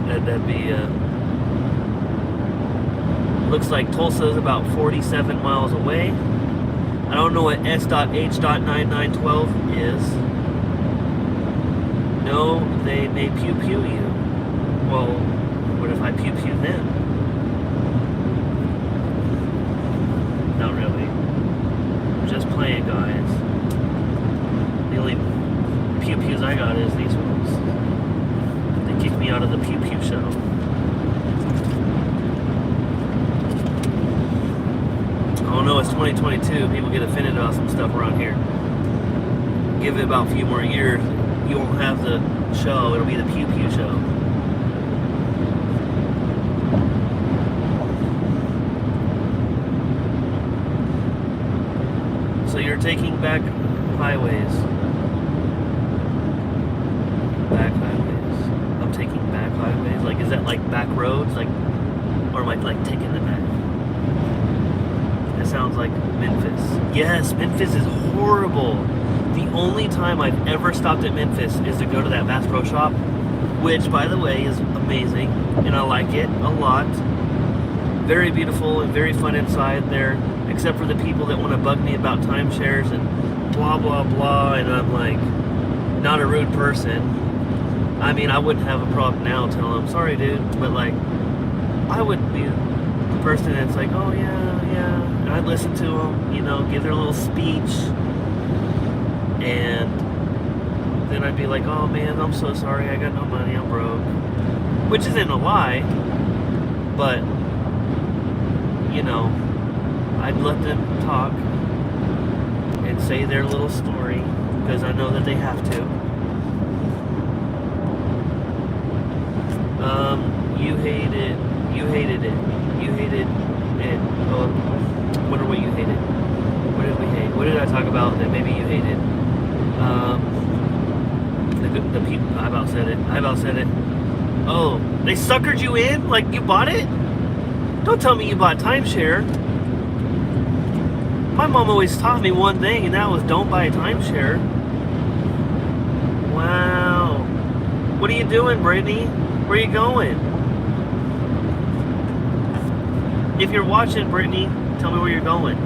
That'd be, looks like Tulsa is about 47 miles away. I don't know what S.H.9912 is. No, they may pew-pew you. Well, what if I pew-pew them? Not really. I'm just playing, guys. The only pew-pews I got is these ones. They kicked me out of the pew-pew show. Oh no, it's 2022. People get offended about some stuff around here. Give it about a few more years, you won't have the show. It'll be the Pew Pew show. So you're taking back highways. Back highways. I'm taking back highways. Like, is that like back roads? Like, or am I like taking them back? It sounds like Memphis. Yes, Memphis is horrible. The only time I've ever stopped at Memphis is to go to that Bass Pro Shop, which, by the way, is amazing, and I like it a lot. Very beautiful and very fun inside there, except for the people that want to bug me about timeshares and blah, blah, blah, and I'm like, not a rude person. I mean, I wouldn't have a problem now telling them, sorry, dude, but, like, I would be the person that's like, oh, yeah, and I'd listen to them, you know, give their little speech. and then I'd be like, oh man, I'm so sorry, I got no money, I'm broke. Which isn't a lie, but, you know, I'd let them talk and say their little story, because I know that they have to. You hated it. You hated it. Oh, wonder what you hated. What did we hate? What did I talk about that maybe you hated? The people. I about said it. Oh, they suckered you in? Like you bought it? Don't tell me you bought timeshare. My mom always taught me one thing, and that was don't buy a timeshare. Wow. What are you doing, Brittany? Where are you going? If you're watching, Brittany, tell me where you're going.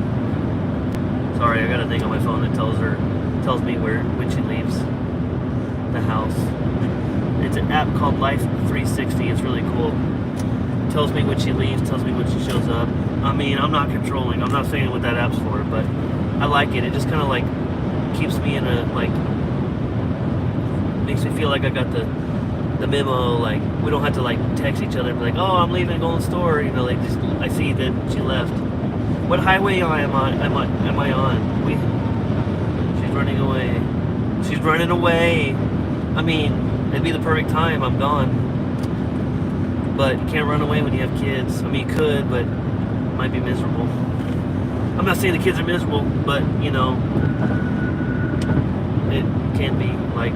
Sorry, I got a thing on my phone that tells me when she leaves the house. It's an app called Life 360. It's really cool. Tells me when she leaves, tells me when she shows up. I mean, I'm not controlling. I'm not saying what that app's for, but I like it. It just kind of like keeps me in a like, makes me feel like I got the memo. Like we don't have to like text each other and be like, oh, I'm leaving, going to the store. You know, like just I see that she left. What highway am I on? She's running away. She's running away. I mean, it'd be the perfect time. I'm gone. But you can't run away when you have kids. I mean, you could, but it might be miserable. I'm not saying the kids are miserable, but, you know, it can be, like,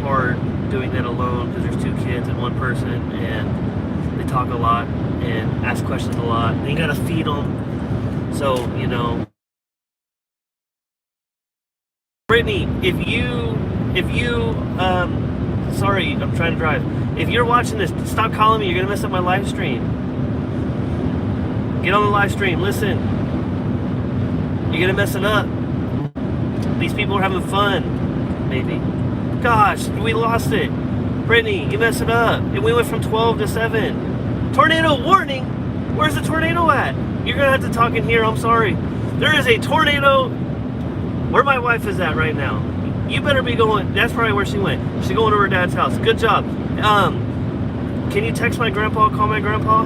hard doing that alone because there's two kids and one person, and they talk a lot and ask questions a lot. And you gotta feed them. So, you know. Brittany, if you, sorry, I'm trying to drive. If you're watching this, stop calling me. You're gonna mess up my live stream. Get on the live stream. Listen. You're gonna mess it up. These people are having fun. Maybe. Gosh, we lost it. Brittany, you messed it up. And we went from 12 to 7. Tornado warning. Where's the tornado at? You're gonna have to talk in here. I'm sorry. There is a tornado. Where my wife is at right now. You better be going. That's probably where she went. She's going to her dad's house. Good job. Can you text my grandpa? Call my grandpa.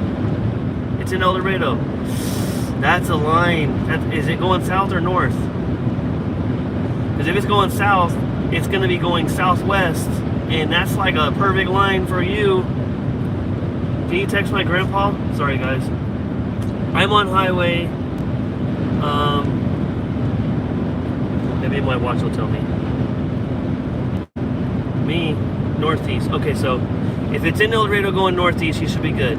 It's in El Dorado. That's a line. Is it going south or north? Because if it's going south, it's going to be going southwest, and that's like a perfect line for you. Can you text my grandpa? Sorry, guys. I'm on highway. Maybe my watch will tell me. Me, northeast. Okay, so if it's in El Dorado going northeast, you should be good.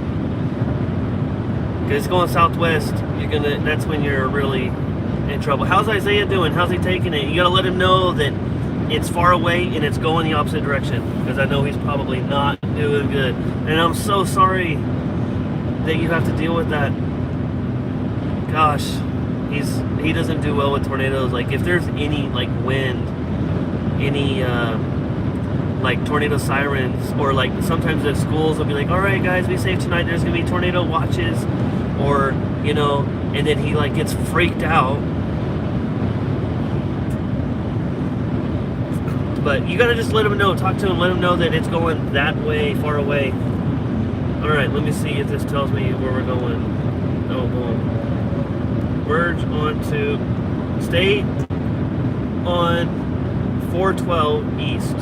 Because it's going southwest, that's when you're really in trouble. How's Isaiah doing? How's he taking it? You gotta let him know that it's far away and it's going the opposite direction. Because I know he's probably not doing good. And I'm so sorry that you have to deal with that. Gosh, he doesn't do well with tornadoes. Like if there's any like wind, any like tornado sirens, or like sometimes at schools they'll be like, all right guys, be safe tonight, there's gonna be tornado watches, or you know, and then he like gets freaked out. But you gotta just let him know, talk to him, let him know that it's going that way, far away. All right, let me see if this tells me where we're going. Oh, boom. Verge onto, stay on 412 east.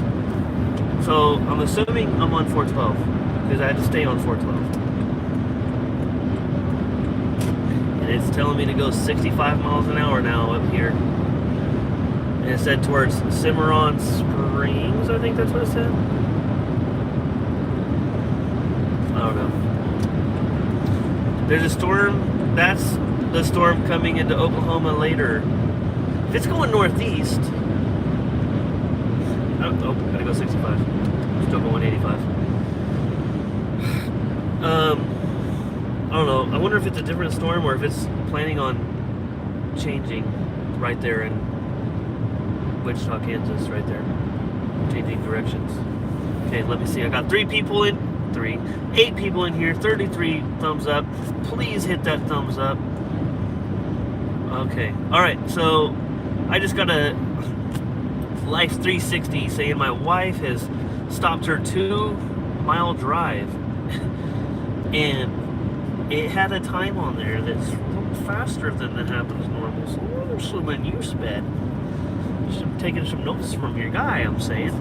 So I'm assuming I'm on 412 because I had to stay on 412. And it's telling me to go 65 miles an hour now up here. And it said towards Cimarron Springs, I think that's what it said. I don't know. There's a storm. That's the storm coming into Oklahoma later. If it's going northeast, oh, gotta go 65. Still going 85. I don't know. I wonder if it's a different storm or if it's planning on changing right there in Wichita, Kansas, right there. Changing directions. Okay, let me see. I got 8 people in here, 33 thumbs up. Please hit that thumbs up. Okay. Alright, so I just gotta Life 360 saying my wife has stopped her 2-mile drive. And it had a time on there that's a little faster than that happens normal. So I'm assuming you sped. Should have taken some notes from your guy, I'm saying.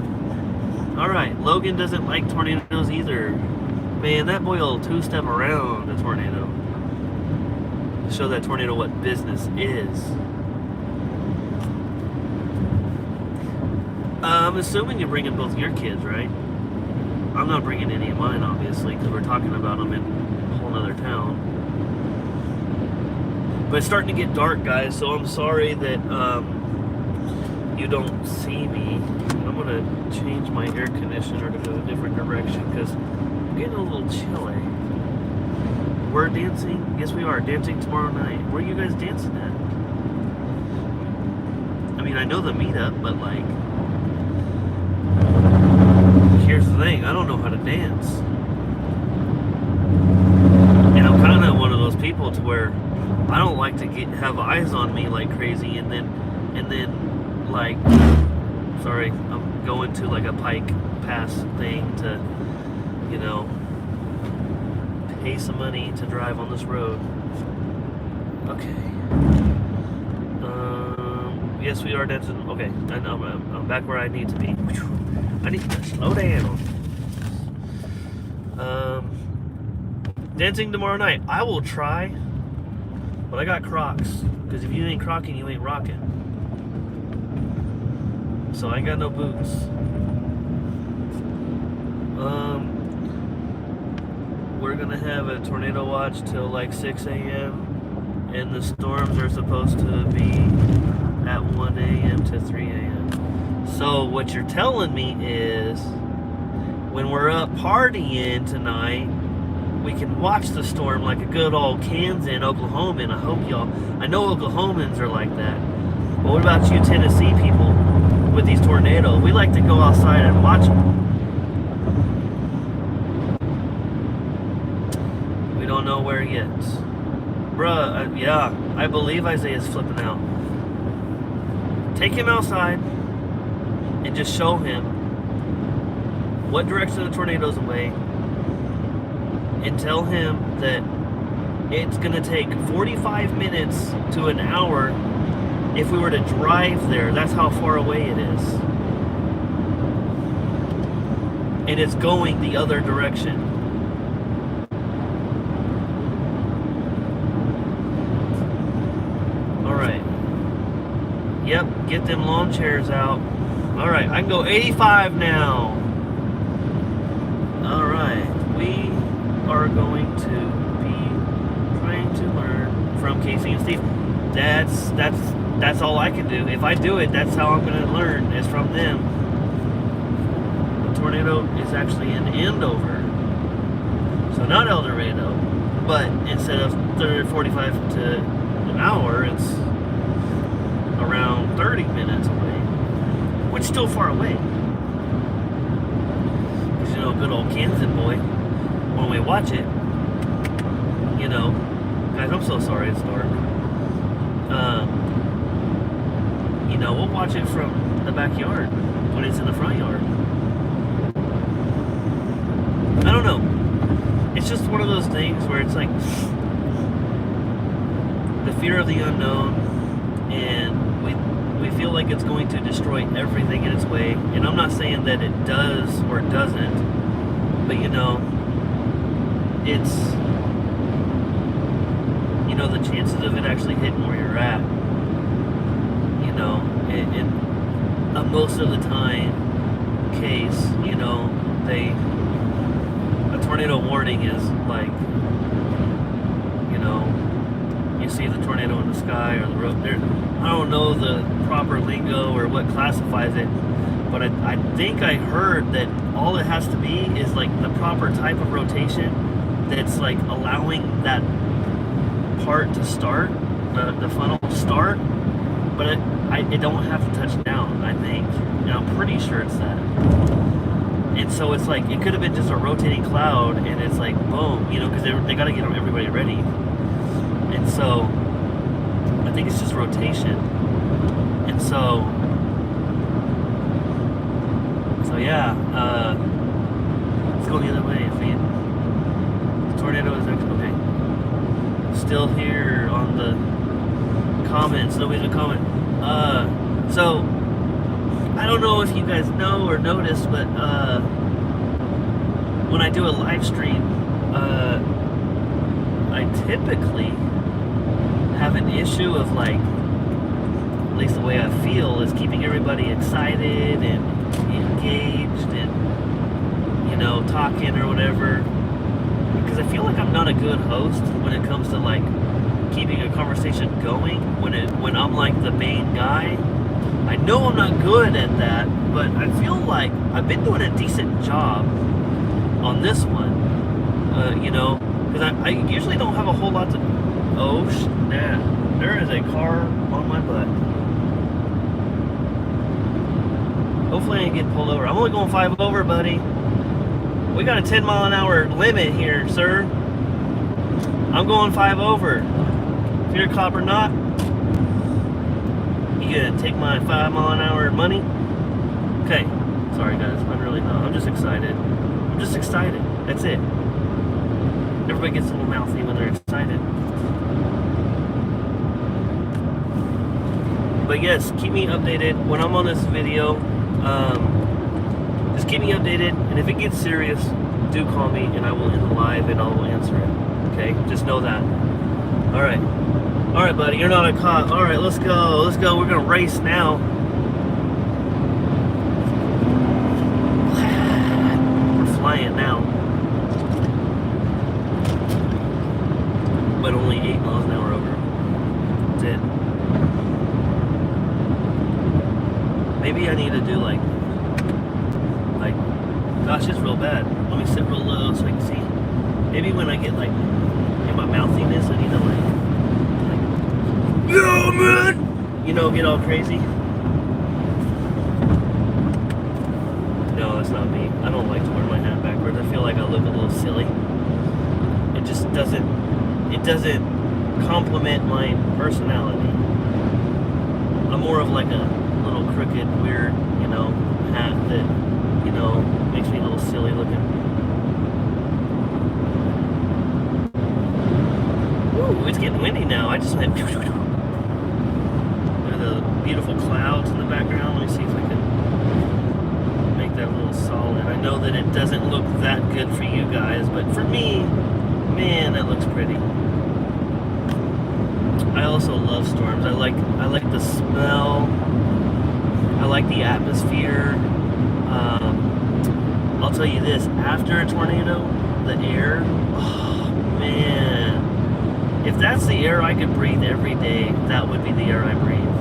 Alright, Logan doesn't like tornadoes either. Man, that boy will two-step around a tornado. Show that tornado what business is. I'm assuming you're bringing both your kids, right? I'm not bringing any of mine, obviously, because we're talking about them in a whole other town. But it's starting to get dark, guys, so I'm sorry that you don't see me. I'm going to change my air conditioner to go a different direction, because I'm getting a little chilly. We're dancing? Yes, we are. Dancing tomorrow night. Where are you guys dancing at? I mean, I know the meetup, but, like... Here's the thing, I don't know how to dance. And I'm kind of one of those people to where I don't like to have eyes on me like crazy and then like, sorry, I'm going to like a pike pass thing to, you know, pay some money to drive on this road. Okay. Yes, we are dancing. Okay, I'm back where I need to be. I need to slow down. Dancing tomorrow night. I will try, but I got Crocs. Because if you ain't crocking, you ain't rocking. So I ain't got no boots. We're gonna have a tornado watch till like 6 a.m. and the storms are supposed to be at 1 a.m. to 3 a.m. So what you're telling me is when we're up partying tonight, we can watch the storm like a good old Kansan Oklahoman. I know Oklahomans are like that. But what about you Tennessee people with these tornadoes? We like to go outside and watch them. We don't know where yet. Bruh, yeah, I believe Isaiah's flipping out. Take him outside and just show him what direction the tornado's away and tell him that it's going to take 45 minutes to an hour if we were to drive there. That's how far away it is. And it's going the other direction. Alright. Yep, get them lawn chairs out. Alright, I can go 85 now. Alright, we are going to be trying to learn from Casey and Steve. That's all I can do. If I do it, that's how I'm going to learn, is from them. The tornado is actually in Andover. So not El Dorado, but instead of 45 to an hour, it's around 30 minutes away. Which is still far away. Because, you know, good old Kansan boy, when we watch it, you know, guys, I'm so sorry it's dark. You know, we'll watch it from the backyard when it's in the front yard. I don't know. It's just one of those things where it's like the fear of the unknown, and we feel like it's going to destroy everything in its way. And I'm not saying that it does or doesn't, but you know, it's, you know, the chances of it actually hitting where you're at, you know, and most of the time case, you know, a tornado warning is like, you know, you see the tornado in the sky or the road there. I don't know the proper lingo or what classifies it, but I think I heard that all it has to be is like the proper type of rotation that's like allowing that part to start, the funnel to start, but it don't have to touch down, I think. And I'm pretty sure it's that. And so it's like, it could have been just a rotating cloud, and it's like, boom, you know, because they got to get everybody ready. And so, I think it's just rotation. And so, yeah, let's go the other way. The tornado is actually okay. Still here on the comments. Nobody's been comment. So I don't know if you guys know or noticed, but when I do a live stream, I typically have an issue of, like, at least the way I feel, is keeping everybody excited and engaged and, you know, talking or whatever. Because I feel like I'm not a good host when it comes to, like, keeping a conversation going when I'm like the main guy. I know I'm not good at that, but I feel like I've been doing a decent job on this one. You know, because I usually don't have a whole lot to. Oh snap! There is a car on my butt. Hopefully I ain't get pulled over. I'm only going 5 over, buddy. We got a 10-mile-an-hour limit here, sir. I'm going 5 over. If you're a cop or not, you gonna take my 5-mile-an-hour money? Okay. Sorry, guys. I'm really not. I'm just excited. I'm just excited. That's it. Everybody gets a little mouthy when they're excited. But yes, keep me updated when I'm on this video. Just keep me updated, and if it gets serious, do call me, and I will end the live, and I will answer it. Okay? Just know that. All right. All right, buddy. You're not a cop. All right, let's go. Let's go. We're gonna race now. We're flying now. But only 8 miles an hour over. That's it. Maybe I need to do like, gosh, it's real bad. Let me sit real low so I can see. Maybe when I get like in my mouthiness, I need to like, yeah, man! You know, get all crazy. No, that's not me. I don't like to wear my hat backwards. I feel like I look a little silly. It just doesn't. It doesn't complement my personality. I'm more of like a little crooked, weird, you know, hat that, you know, makes me a little silly looking. Ooh, it's getting windy now. I just went. Look at the beautiful clouds in the background. Let me see if I can make that a little solid. I know that it doesn't look that good for you guys, but for me, man, that looks pretty. I also love storms. I like the smell. I like the atmosphere. I'll tell you this: after a tornado, the air. Oh man, if that's the air I could breathe every day, that would be the air I breathe.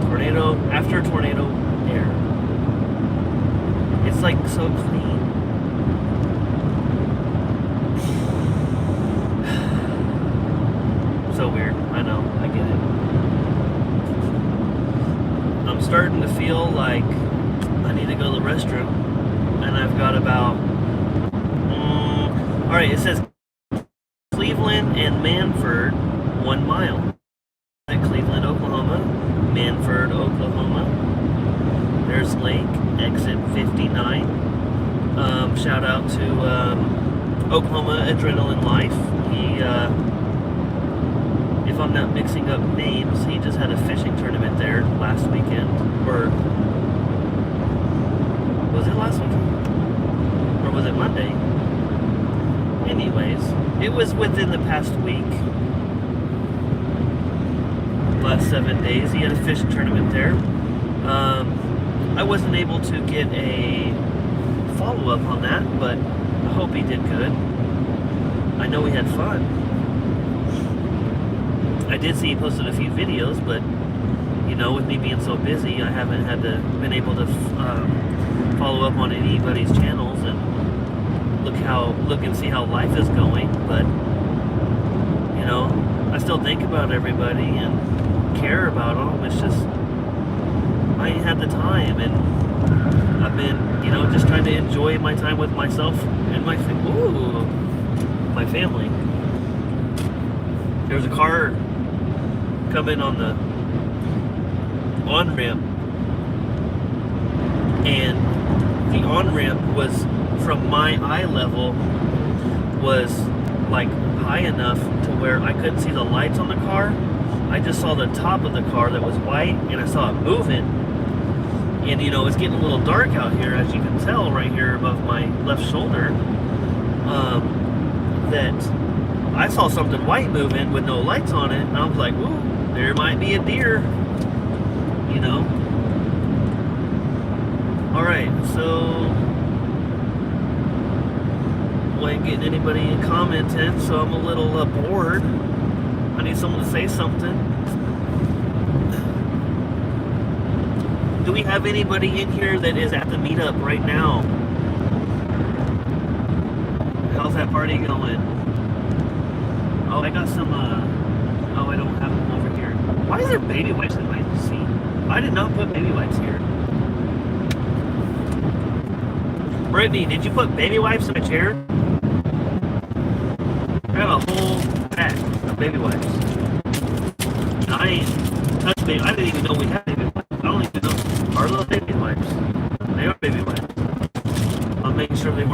Tornado after tornado air. It's like so clean. So weird. I know. I get it. I'm starting to feel like I need to go to the restroom, and I've got about. All right. It says Cleveland and Manford, 1 mile. At Cleveland, Oklahoma, Manford, Oklahoma. There's Lake, exit 59. Shout out to Oklahoma Adrenaline Life. He, if I'm not mixing up names, he just had a fishing tournament there last weekend. Or was it last weekend? Or was it Monday? Anyways, it was within the past week. Last 7 days, he had a fishing tournament there. I wasn't able to get a follow-up on that, but I hope he did good. I know he had fun. I did see he posted a few videos, but you know, with me being so busy, I haven't been able to follow up on anybody's channels and look and see how life is going. But you know, I still think about everybody and care about them. It's just I ain't had the time, and I've been, you know, just trying to enjoy my time with myself and my family. There's a car coming on the on-ramp, and the on-ramp was, from my eye level, was like high enough to where I couldn't see the lights on the car. I just saw the top of the car that was white, and I saw it moving. And you know, it's getting a little dark out here, as you can tell right here above my left shoulder. That I saw something white moving with no lights on it, and I was like, ooh, there might be a deer, you know. Alright, so I ain't getting anybody commenting, so I'm a little bored. I need someone to say something. Do we have anybody in here that is at the meetup right now? How's that party going? Oh, I got some, oh, I don't have them over here. Why is there baby wipes in my seat? I did not put baby wipes here. Brittany, did you put baby wipes in a chair? I have a whole pack of baby wipes. I ain't touched baby. I didn't even know we had